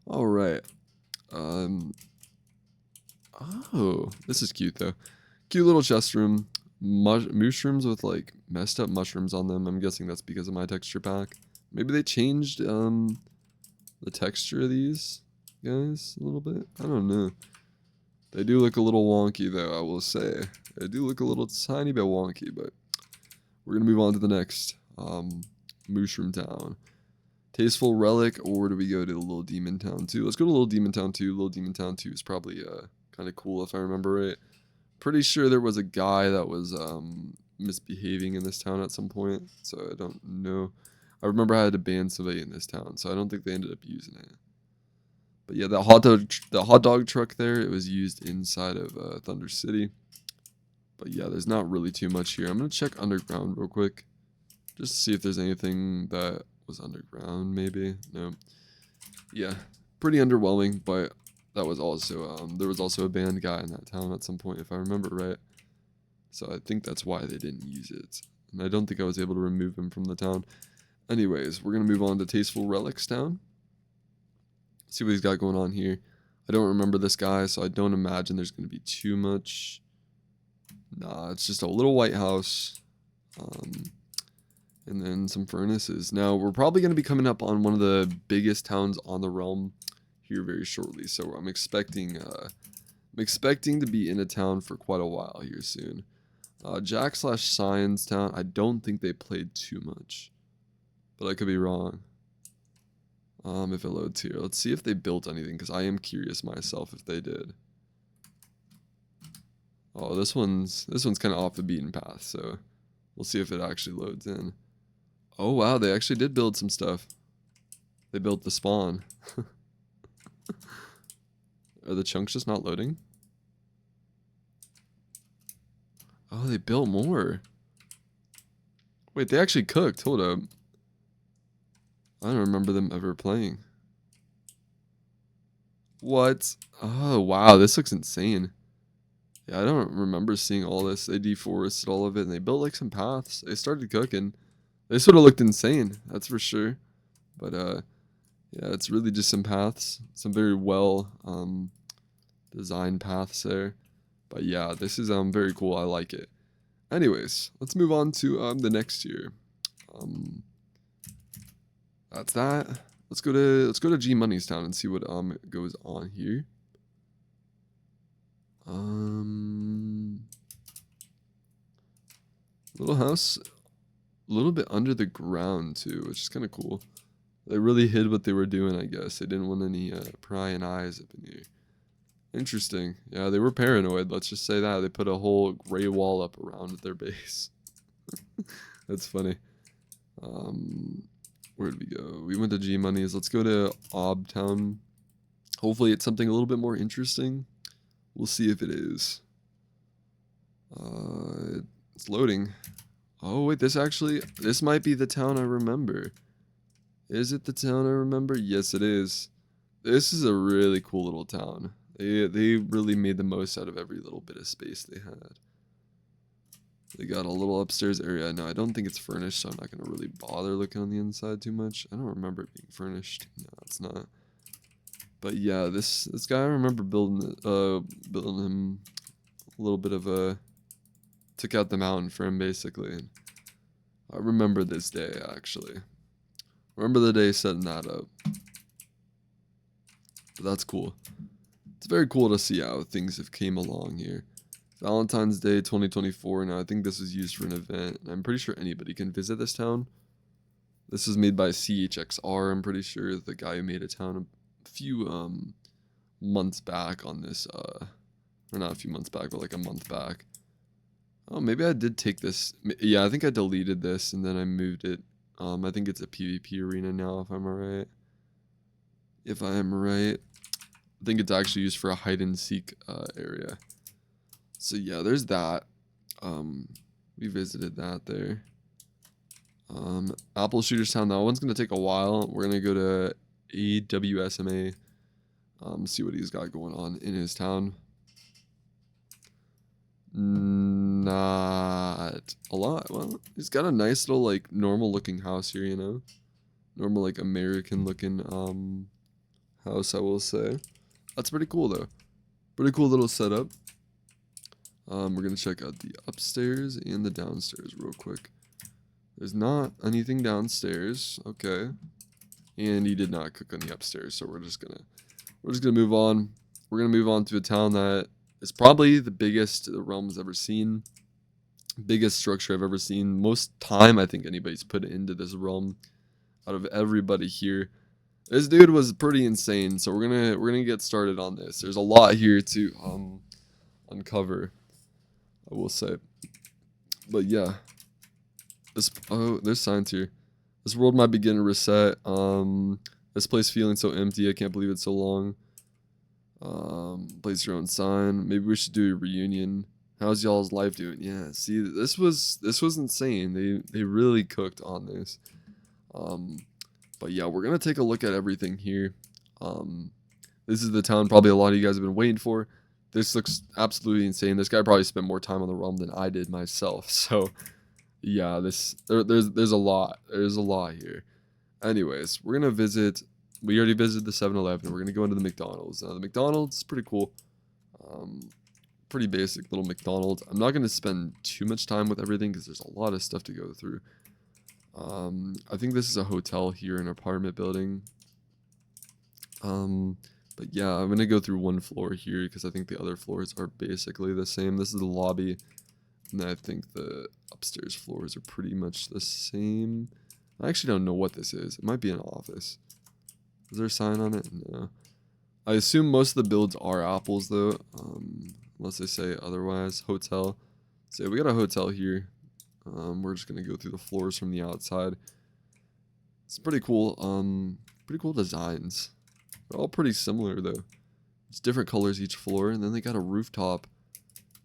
All right. Oh, this is cute though. Cute little chest room. Mushrooms with like messed up mushrooms on them. I'm guessing that's because of my texture pack. Maybe they changed the texture of these guys a little bit. I don't know. They do look a little wonky though, I will say. They do look a little tiny bit wonky, but we're gonna move on to the next. Mushroom Town. Tasteful Relic, or do we go to the Little Demon Town 2? Let's go to Little Demon Town 2. Little Demon Town 2 is probably Kind of cool if I remember right. Pretty sure there was a guy that was misbehaving in this town at some point, so I don't know. I remember I had to ban somebody in this town, so I don't think they ended up using it. But yeah, the hot dog truck there, it was used inside of Thunder City. But yeah, there's not really too much here. I'm gonna check underground real quick, just to see if there's anything that was underground. Maybe no. Yeah, pretty underwhelming. But that was also there was also a banned guy in that town at some point, if I remember right. So I think that's why they didn't use it, and I don't think I was able to remove him from the town. Anyways, we're gonna move on to Tasteful Relics Town. See what he's got going on here. I don't remember this guy, so I don't imagine there's going to be too much. Nah, it's just a little white house. And then some furnaces. Now, we're probably going to be coming up on one of the biggest towns on the realm here very shortly. So I'm expecting to be in a town for quite a while here soon. Jack/Science Town, I don't think they played too much. But I could be wrong. If it loads here. Let's see if they built anything, because I am curious myself if they did. Oh, this one's kind of off the beaten path, so we'll see if it actually loads in. Oh wow, they actually did build some stuff. They built the spawn. Are the chunks just not loading? Oh, they built more. Wait, they actually cooked. Hold up. I don't remember them ever playing. What? Oh, wow. This looks insane. Yeah, I don't remember seeing all this. They deforested all of it, and they built, like, some paths. They started cooking. They sort of looked insane, that's for sure. But, yeah, it's really just some paths. Some very well designed paths there. But, yeah, this is very cool. I like it. Anyways, let's move on to the next tier. That's that. Let's go to G Money's town and see what goes on here. Little house, a little bit under the ground too, which is kind of cool. They really hid what they were doing, I guess. They didn't want any prying eyes up in here. Interesting. Yeah, they were paranoid. Let's just say that. They put a whole gray wall up around their base. That's funny. Where did we go? We went to G Money's. Let's go to Obtown. Hopefully it's something a little bit more interesting. We'll see if it is. It's loading. Oh, wait, this might be the town I remember. Is it the town I remember? Yes, it is. This is a really cool little town. They really made the most out of every little bit of space they had. They got a little upstairs area. Now, I don't think it's furnished, so I'm not going to really bother looking on the inside too much. I don't remember it being furnished. No, it's not. But yeah, this guy, I remember building him a little bit of a... Took out the mountain for him, basically. And I remember this day, actually. Remember the day setting that up. But that's cool. It's very cool to see how things have came along here. Valentine's Day 2024. Now, I think this was used for an event. And I'm pretty sure anybody can visit this town. This was made by CHXR. I'm pretty sure the guy who made a town a few months back on this. Or not a few months back, but like a month back. Oh, maybe I did take this. Yeah, I think I deleted this and then I moved it. I think it's a PvP arena now, if I'm right. If I am right. I think it's actually used for a hide and seek area. So yeah, there's that. We visited that there. Apple Shooters Town, that one's gonna take a while. We're gonna go to AWSMA. See what he's got going on in his town. Not a lot. Well, he's got a nice little like normal looking house here, you know. Normal like American looking house, I will say. That's pretty cool though. Pretty cool little setup. We're gonna check out the upstairs and the downstairs real quick. There's not anything downstairs. Okay. And he did not cook on the upstairs, so we're just gonna move on. We're gonna move on to a town that is probably the biggest the realm's ever seen. Biggest structure I've ever seen. Most time I think anybody's put into this realm out of everybody here. This dude was pretty insane. So we're gonna get started on this. There's a lot here to uncover, I will say. But yeah, there's signs here. This world might begin to reset. This place feeling so empty. I can't believe it's so long. Place your own sign. Maybe we should do a reunion. How's y'all's life doing? Yeah, see, this was insane. They really cooked on this. Um, but yeah, we're gonna take a look at everything here. Um, this is the town probably a lot of you guys have been waiting for. This looks absolutely insane. This guy probably spent more time on the realm than I did myself. So yeah, there's a lot. There's a lot here. Anyways, we're gonna visit. We already visited the 7-Eleven. We're gonna go into the McDonald's. The McDonald's is pretty cool. Um, Pretty basic little McDonald's. I'm not gonna spend too much time with everything because there's a lot of stuff to go through. I think this is a hotel here, an apartment building. But yeah, I'm gonna go through one floor here because I think the other floors are basically the same. This is the lobby, and I think the upstairs floors are pretty much the same. I actually don't know what this is. It might be an office. Is there a sign on it? No. I assume most of the builds are apples though, unless they say otherwise. Hotel. So yeah, we got a hotel here. We're just gonna go through the floors from the outside. It's pretty cool. Pretty cool designs. They're all pretty similar though. It's different colors each floor, and then they got a rooftop.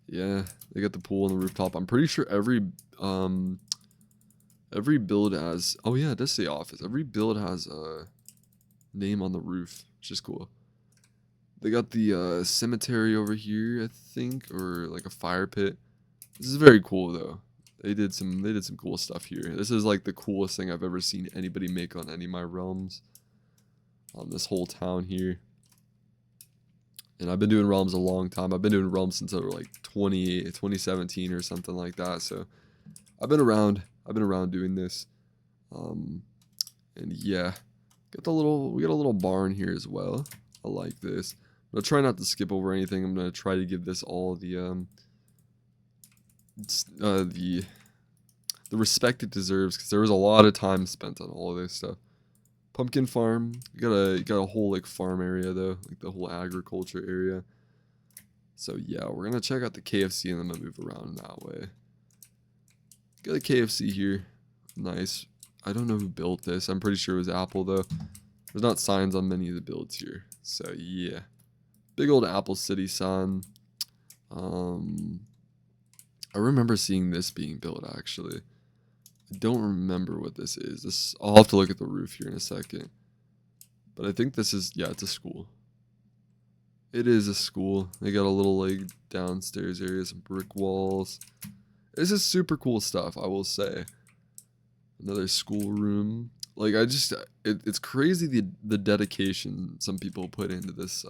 Yeah, they got the pool and the rooftop. I'm pretty sure every build has. Oh yeah, it does say office. Every build has a name on the roof, which is cool. They got the cemetery over here, I think, or like a fire pit. This is very cool though. They did some cool stuff here. This is like the coolest thing I've ever seen anybody make on any of my realms. On this whole town here. And I've been doing realms a long time. I've been doing realms since I was like 2017 or something like that. So I've been around doing this. And yeah, we got a little barn here as well. I like this. I'm gonna try not to skip over anything. I'm gonna try to give this all the respect it deserves because there was a lot of time spent on all of this stuff. Pumpkin farm. You got a whole like farm area though, like the whole agriculture area. So yeah, we're gonna check out the KFC and then I'm gonna move around that way. Got a KFC here. Nice. I don't know who built this. I'm pretty sure it was Apple though. There's not signs on many of the builds here. So yeah. Big old Apple City sign. I remember seeing this being built actually. I don't remember what this is. I'll have to look at the roof here in a second. But I think this is, yeah, it's a school. It is a school. They got a little like downstairs area, some brick walls. This is super cool stuff, I will say. Another school room. Like it's crazy the dedication some people put into this,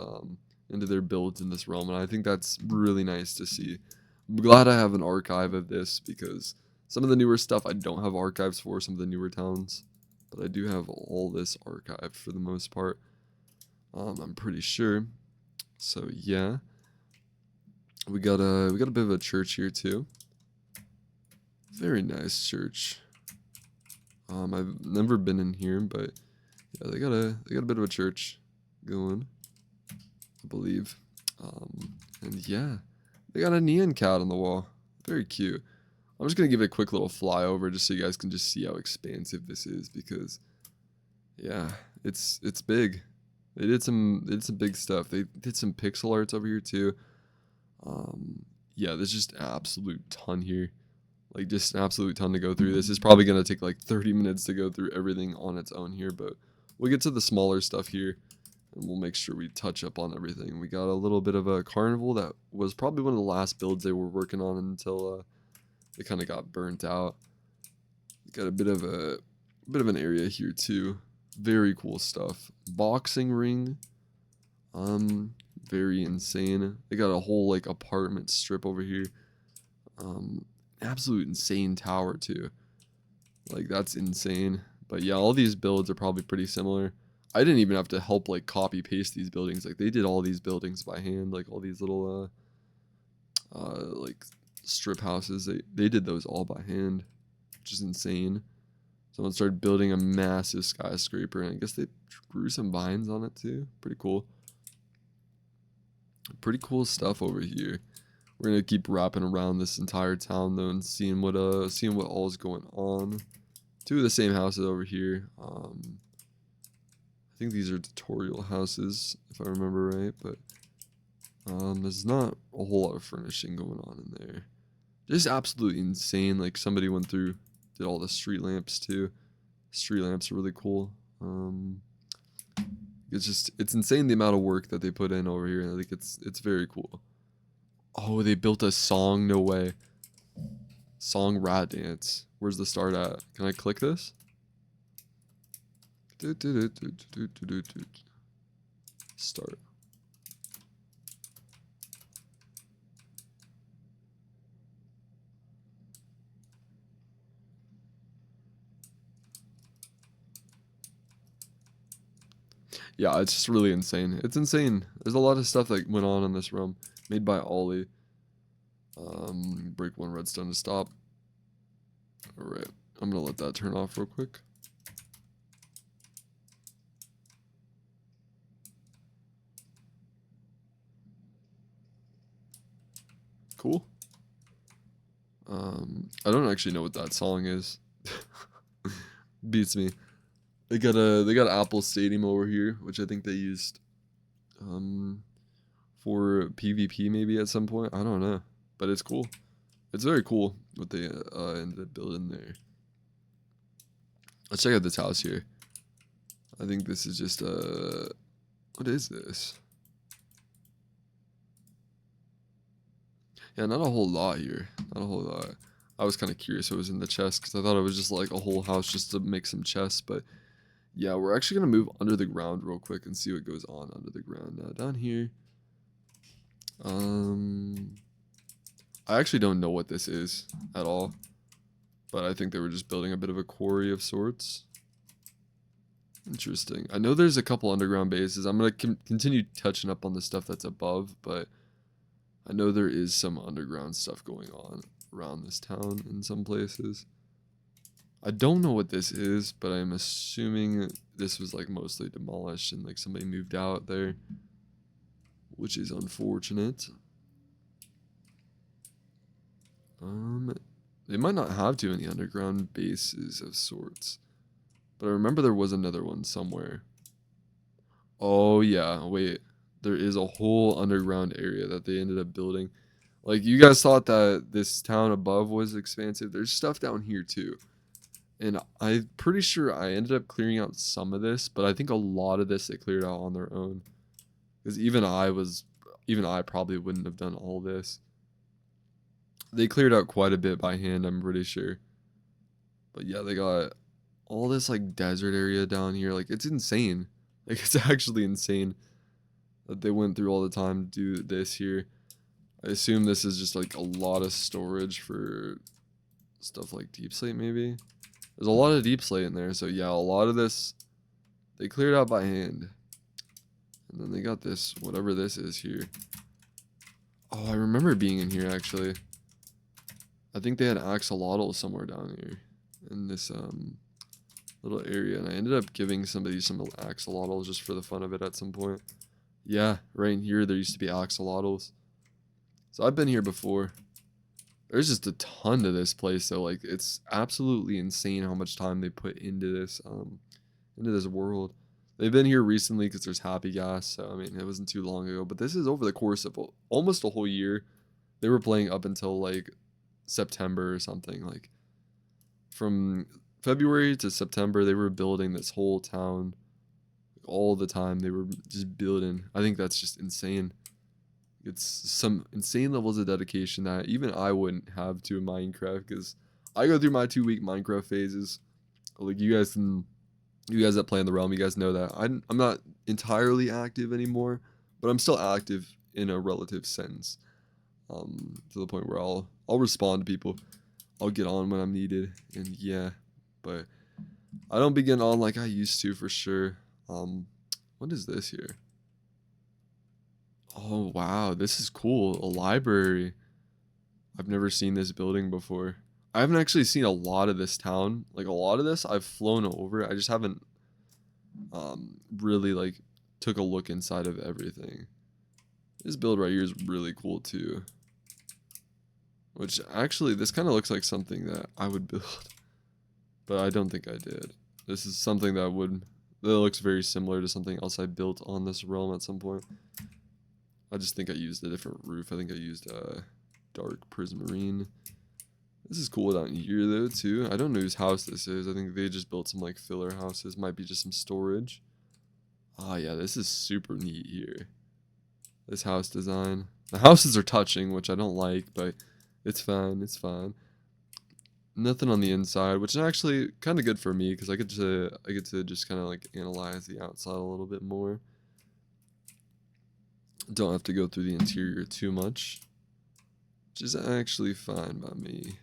into their builds in this realm, and I think that's really nice to see. I'm glad I have an archive of this because some of the newer stuff I don't have archives for, some of the newer towns, but I do have all this archived for the most part. I'm pretty sure. So yeah, we got a bit of a church here too. Very nice church. I've never been in here, but yeah, they got a bit of a church going, I believe. And yeah, they got a neon cat on the wall. Very cute. I'm just gonna give it a quick little flyover just so you guys can just see how expansive this is because, yeah, it's big. They did some big stuff. They did some pixel arts over here too. Yeah, there's just an absolute ton here. Like just an absolute ton to go through. This is probably gonna take like 30 minutes to go through everything on its own here, but we'll get to the smaller stuff here and we'll make sure we touch up on everything. We got a little bit of a carnival that was probably one of the last builds they were working on until they kind of got burnt out. Got a bit of an area here too. Very cool stuff. Boxing ring. Very insane. They got a whole like apartment strip over here. Absolute insane tower too. Like that's insane. But yeah, all these builds are probably pretty similar. I didn't even have to help like copy paste these buildings. Like they did all these buildings by hand. Like all these little like strip houses. They did those all by hand, which is insane. Someone started building a massive skyscraper, and I guess they grew some vines on it too. Pretty cool. Pretty cool stuff over here. We're gonna keep wrapping around this entire town though, and seeing what all is going on. Two of the same houses over here. I think these are tutorial houses, if I remember right, but there's not a whole lot of furnishing going on in there. Just absolutely insane. Like somebody went through, did all the street lamps too. Street lamps are really cool. It's insane the amount of work that they put in over here. I think it's very cool. Oh, they built a song. No way. Song rat dance. Where's the start at? Can I click this? Start. Yeah, it's just really insane. It's insane. There's a lot of stuff that went on in this room. Made by Ollie. Break one redstone to stop. Alright. I'm gonna let that turn off real quick. Cool. I don't actually know what that song is. Beats me. They got Apple Stadium over here, which I think they used for PvP maybe at some point. I don't know, but it's cool. It's very cool what they ended up building there. Let's check out this house here. I think this is just what is this? Yeah, not a whole lot here. Not a whole lot. I was kind of curious what was in the chest because I thought it was just like a whole house just to make some chests, but yeah, we're actually going to move under the ground real quick and see what goes on under the ground. Now, down here, I actually don't know what this is at all, but I think they were just building a bit of a quarry of sorts. Interesting. I know there's a couple underground bases. I'm going to continue touching up on the stuff that's above, but I know there is some underground stuff going on around this town in some places. I don't know what this is, but I'm assuming this was like mostly demolished and like somebody moved out there, which is unfortunate. They might not have too many underground bases of sorts, but I remember there was another one somewhere. Oh yeah, wait, there is a whole underground area that they ended up building. Like, you guys thought that this town above was expansive. There's stuff down here too. And I'm pretty sure I ended up clearing out some of this, but I think a lot of this they cleared out on their own. Because even I probably wouldn't have done all this. They cleared out quite a bit by hand, I'm pretty sure. But yeah, they got all this like desert area down here. Like, it's insane. Like, it's actually insane that they went through all the time to do this here. I assume this is just like a lot of storage for stuff like deep slate maybe. There's a lot of deep slate in there, so yeah, a lot of this they cleared out by hand. And then they got this, whatever this is here. Oh, I remember being in here actually. I think they had axolotl somewhere down here in this little area, and I ended up giving somebody some axolotls just for the fun of it at some point. Yeah, right in here there used to be axolotls. So I've been here before. There's just a ton to this place, so like it's absolutely insane how much time they put into this world. They've been here recently because there's happy gas, so I mean it wasn't too long ago, but this is over the course of almost a whole year. They were playing up until like September or something. Like from February to September they were building this whole town all the time. They were just building. I think that's just insane. It's some insane levels of dedication that even I wouldn't have to Minecraft, because I go through my 2-week Minecraft phases. Like you guys that play in the realm, you guys know that I'm not entirely active anymore, but I'm still active in a relative sense. To the point where I'll respond to people. I'll get on when I'm needed, and yeah, but I don't be getting on like I used to for sure. What is this here? Oh, wow. This is cool. A library. I've never seen this building before. I haven't actually seen a lot of this town. Like a lot of this I've flown over. I just haven't really like took a look inside of everything. This build right here is really cool too. Which actually this kind of looks like something that I would build, but I don't think I did. This is something that looks very similar to something else I built on this realm at some point. I just think I used a different roof. I think I used dark prismarine. This is cool down here though too. I don't know whose house this is. I think they just built some like filler houses. Might be just some storage. Ah yeah, this is super neat here. This house design. The houses are touching, which I don't like, but it's fine. It's fine. Nothing on the inside, which is actually kind of good for me because I get to just kind of like analyze the outside a little bit more. Don't have to go through the interior too much, which is actually fine by me.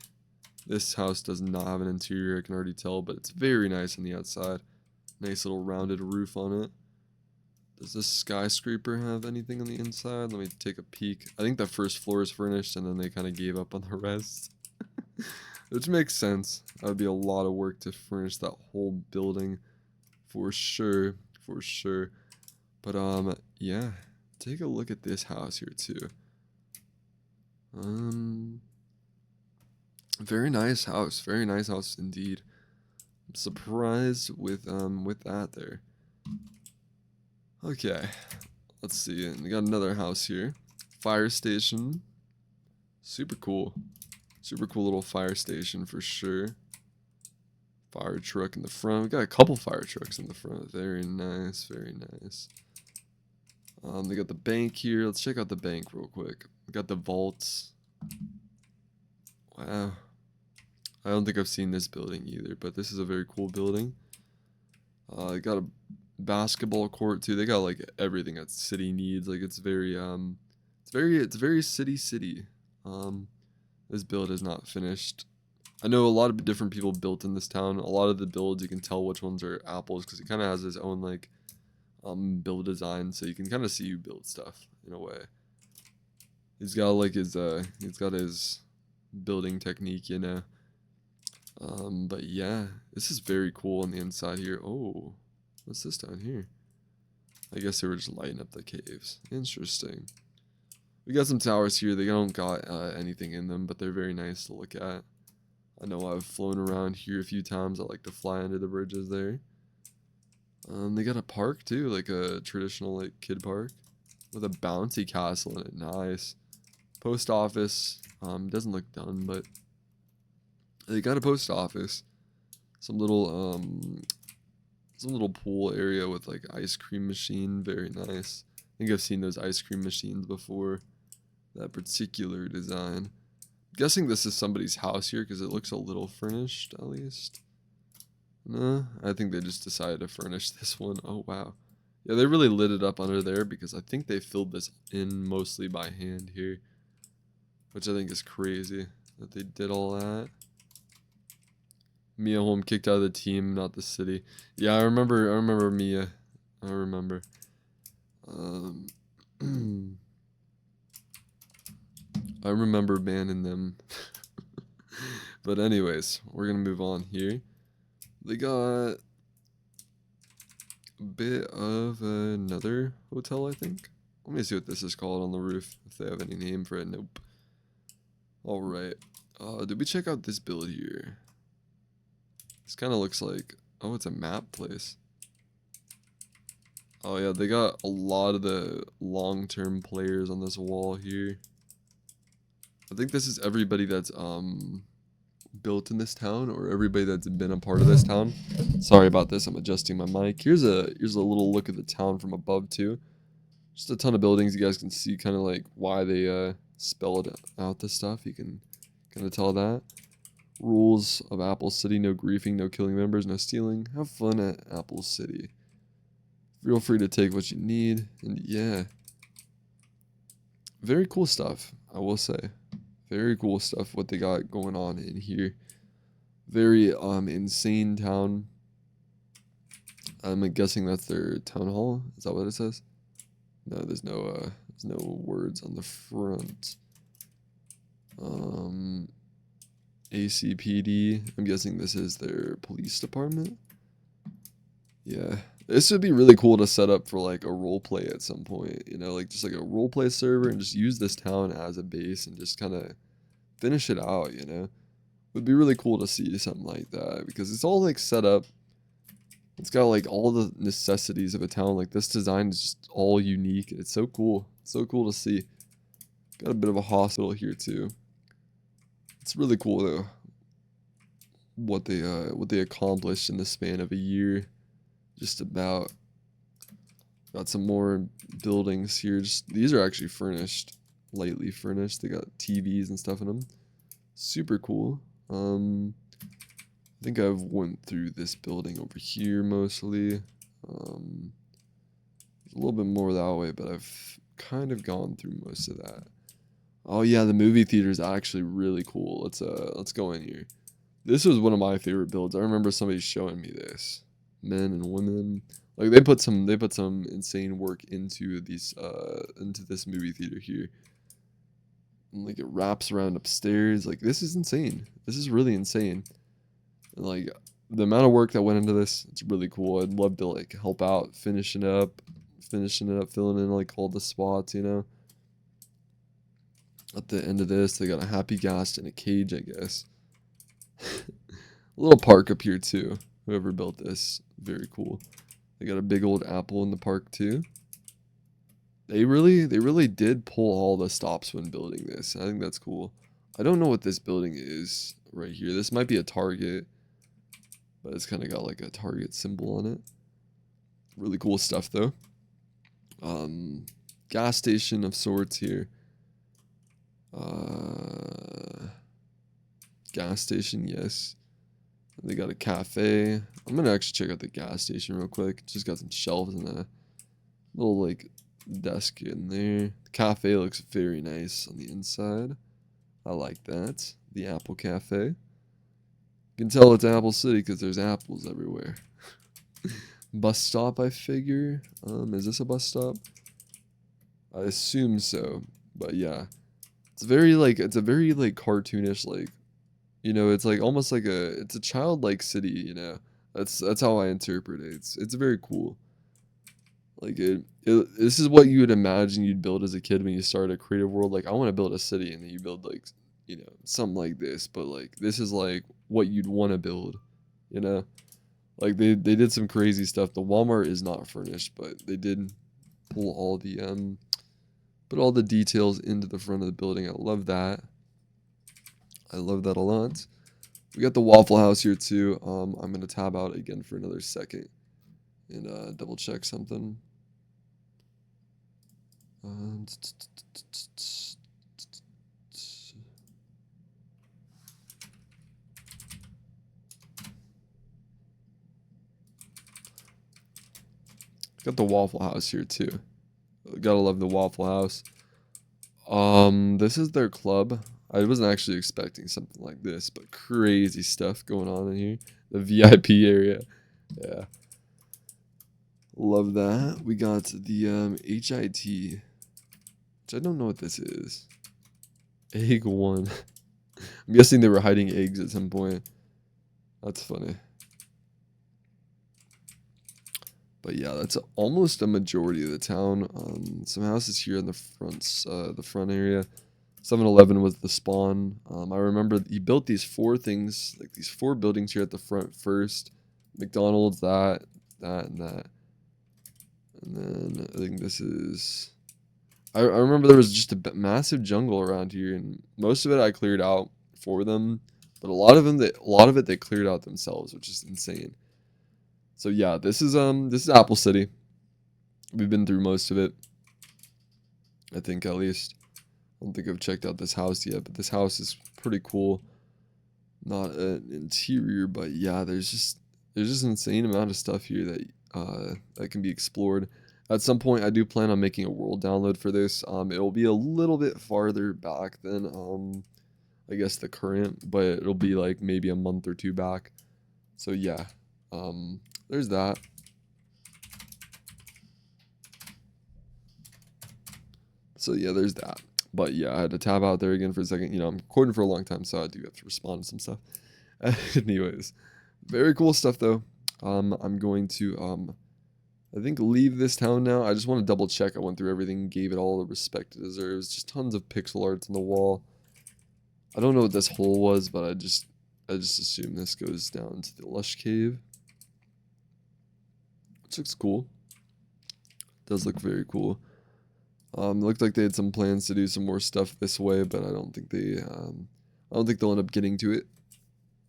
This house does not have an interior, I can already tell, but it's very nice on the outside. Nice little rounded roof on it. Does this skyscraper have anything on the inside? Let me take a peek. I think the first floor is furnished and then they kind of gave up on the rest. Which makes sense. That would be a lot of work to furnish that whole building. For sure. For sure. But yeah. Take a look at this house here too. Very nice house. Very nice house indeed. I'm surprised with that there. Okay. Let's see. And we got another house here. Fire station. Super cool. Super cool little fire station for sure. Fire truck in the front. We got a couple fire trucks in the front. Very nice. Very nice. They got the bank here. Let's check out the bank real quick. We got the vaults. Wow. I don't think I've seen this building either, but this is a very cool building. They got a basketball court too. They got like everything that city needs. Like it's very city. This build is not finished. I know a lot of different people built in this town. A lot of the builds you can tell which ones are apples because he kind of has his own like build design, so you can kind of see who built stuff in a way. He's got like his building technique, you know. But yeah, this is very cool on the inside here. Oh, what's this down here? I guess they were just lighting up the caves. Interesting. We got some towers here. They don't got anything in them, but they're very nice to look at. I know I've flown around here a few times. I like to fly under the bridges there. They got a park too, like a traditional like kid park with a bouncy castle in it. Nice. Post office. Doesn't look done, but they got a post office. Some little pool area with like ice cream machine. Very nice. I think I've seen those ice cream machines before. That particular design. I'm guessing this is somebody's house here because it looks a little furnished at least. No, I think they just decided to furnish this one. Oh wow. Yeah, they really lit it up under there because I think they filled this in mostly by hand here. Which I think is crazy that they did all that. Mia Holm kicked out of the team, not the city. Yeah, I remember Mia. I remember. I remember banning them. But anyways, we're gonna move on here. They got a bit of another hotel, I think. Let me see what this is called on the roof, if they have any name for it. Nope. Alright. Did we check out this build here? This kind of looks like... Oh, it's a map place. Oh yeah, they got a lot of the long-term players on this wall here. I think this is everybody that's built in this town, or everybody that's been a part of this town. Sorry about this, I'm adjusting my mic. Here's a little look at the town from above too. Just a ton of buildings. You guys can see kind of like why they spelled out this stuff. You can kind of tell that. Rules of Apple City: no griefing, no killing members, no stealing. Have fun at Apple City. Feel free to take what you need, and yeah, very cool stuff, I will say. Very cool stuff what they got going on in here. Very insane town. I'm guessing that's their town hall. Is that what it says? No, there's no words on the front. ACPD. I'm guessing this is their police department. Yeah, this would be really cool to set up for like a role play at some point, you know, like just like a role play server and just use this town as a base and just kind of finish it out, you know. Would be really cool to see something like that because it's all like set up. It's got like all the necessities of a town. Like this design is just all unique. It's so cool. It's so cool to see. Got a bit of a hospital here too. It's really cool though. What they accomplished in the span of a year. Just about. Got some more buildings here. Just these are actually furnished, lightly furnished. They got TVs and stuff in them. Super cool. I think I've went through this building over here mostly. A little bit more that way, but I've kind of gone through most of that. Oh yeah, the movie theater is actually really cool. Let's go in here. This was one of my favorite builds. I remember somebody showing me this. Men and women. Like they put some insane work into these into this movie theater here. And like it wraps around upstairs. Like this is insane. This is really insane. And like the amount of work that went into this, it's really cool. I'd love to like help out finishing it up, filling in like all the spots, you know. At the end of this, they got a happy ghast in a cage, I guess. A little park up here too. Whoever built this, very cool. They got a big old apple in the park too. They really did pull all the stops when building this. I think that's cool. I don't know what this building is right here. This might be a Target, but it's kind of got like a Target symbol on it. Really cool stuff though. Gas station of sorts here. Gas station, yes. They got a cafe. I'm gonna actually check out the gas station real quick. Just got some shelves and a little like desk in there. The cafe looks very nice on the inside. I like that. The Apple Cafe. You can tell it's Apple City because there's apples everywhere. Bus stop, I figure. Is this a bus stop? I assume so. But yeah. It's a very like cartoonish, like, you know, it's like almost like it's a childlike city, you know. That's how I interpret it. It's very cool. Like this is what you would imagine you'd build as a kid when you start a creative world. Like I want to build a city, and then you build like, you know, something like this. But like this is like what you'd want to build, you know. Like they did some crazy stuff. The Walmart is not furnished, but they did pull all the put all the details into the front of the building. I love that. I love that a lot. We got the Waffle House here too. I'm gonna tab out again for another second and double check something. Got the Waffle House here too. Gotta love the Waffle House. This is their club. I wasn't actually expecting something like this, but crazy stuff going on in here. The VIP area. Yeah. Love that. We got the HIT, which I don't know what this is. Egg 1. I'm guessing they were hiding eggs at some point. That's funny. But yeah, that's almost a majority of the town. Some houses here in the front area. 7-Eleven was the spawn. I remember he built these 4 things, like these 4 buildings here at the front first. McDonald's, that, and that. And then I think this is... I remember there was just a massive jungle around here, and most of it I cleared out for them. But a lot of it they cleared out themselves, which is insane. So yeah, this is Apple City. We've been through most of it. I think at least. I don't think I've checked out this house yet, but this house is pretty cool. Not an interior, but yeah, there's just an insane amount of stuff here that can be explored. At some point, I do plan on making a world download for this. It'll be a little bit farther back than I guess the current, but it'll be like maybe a month or 2 back. So yeah, there's that. So yeah, there's that. But yeah, I had to tab out there again for a second. You know, I'm recording for a long time, so I do have to respond to some stuff. Anyways, very cool stuff though. I'm going to I think leave this town now. I just want to double check. I went through everything, gave it all the respect it deserves. Just tons of pixel arts on the wall. I don't know what this hole was, but I just assume this goes down to the lush cave. Which looks cool. Does look very cool. Looked like they had some plans to do some more stuff this way, but I don't think they'll end up getting to it.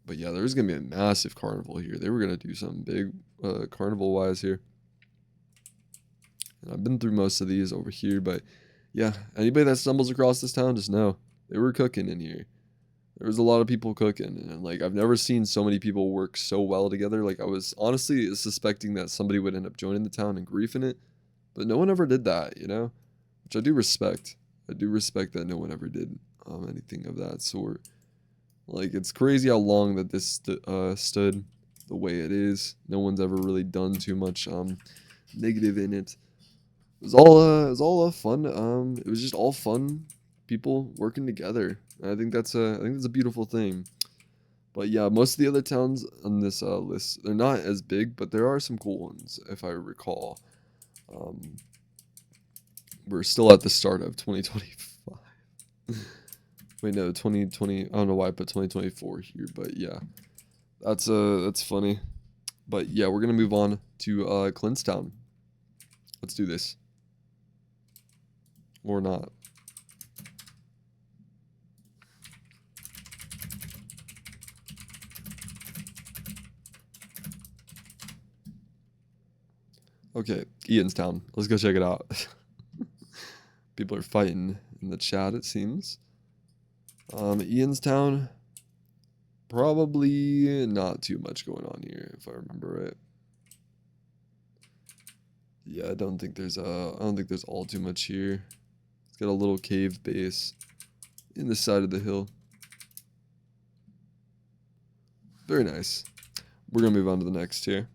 But yeah, there's gonna be a massive carnival here. They were gonna do something big, carnival wise here. And I've been through most of these over here, but yeah, anybody that stumbles across this town, just know they were cooking in here. There was a lot of people cooking, and like I've never seen so many people work so well together. Like I was honestly suspecting that somebody would end up joining the town and griefing it, but no one ever did that, you know, which I do respect. I do respect that no one ever did anything of that sort. Like it's crazy how long that this stood the way it is. No one's ever really done too much negative in it. It was all fun. It was just all fun people working together. And I think that's a beautiful thing. But yeah, most of the other towns on this list, they're not as big, but there are some cool ones if I recall. We're still at the start of 2025. Wait, no, 2020. I don't know why I put 2024 here, but yeah, that's funny. But yeah, we're gonna move on to Clintstown. Let's do this, or not. Okay, Ianstown. Let's go check it out. People are fighting in the chat, it seems. Ianstown. Probably not too much going on here, if I remember right. Yeah, I don't think there's all too much here. It's got a little cave base in the side of the hill. Very nice. We're gonna move on to the next here.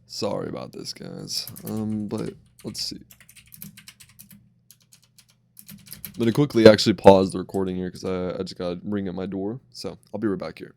Sorry about this, guys. But let's see. I'm gonna quickly actually pause the recording here because I just got a ring at my door. So I'll be right back here.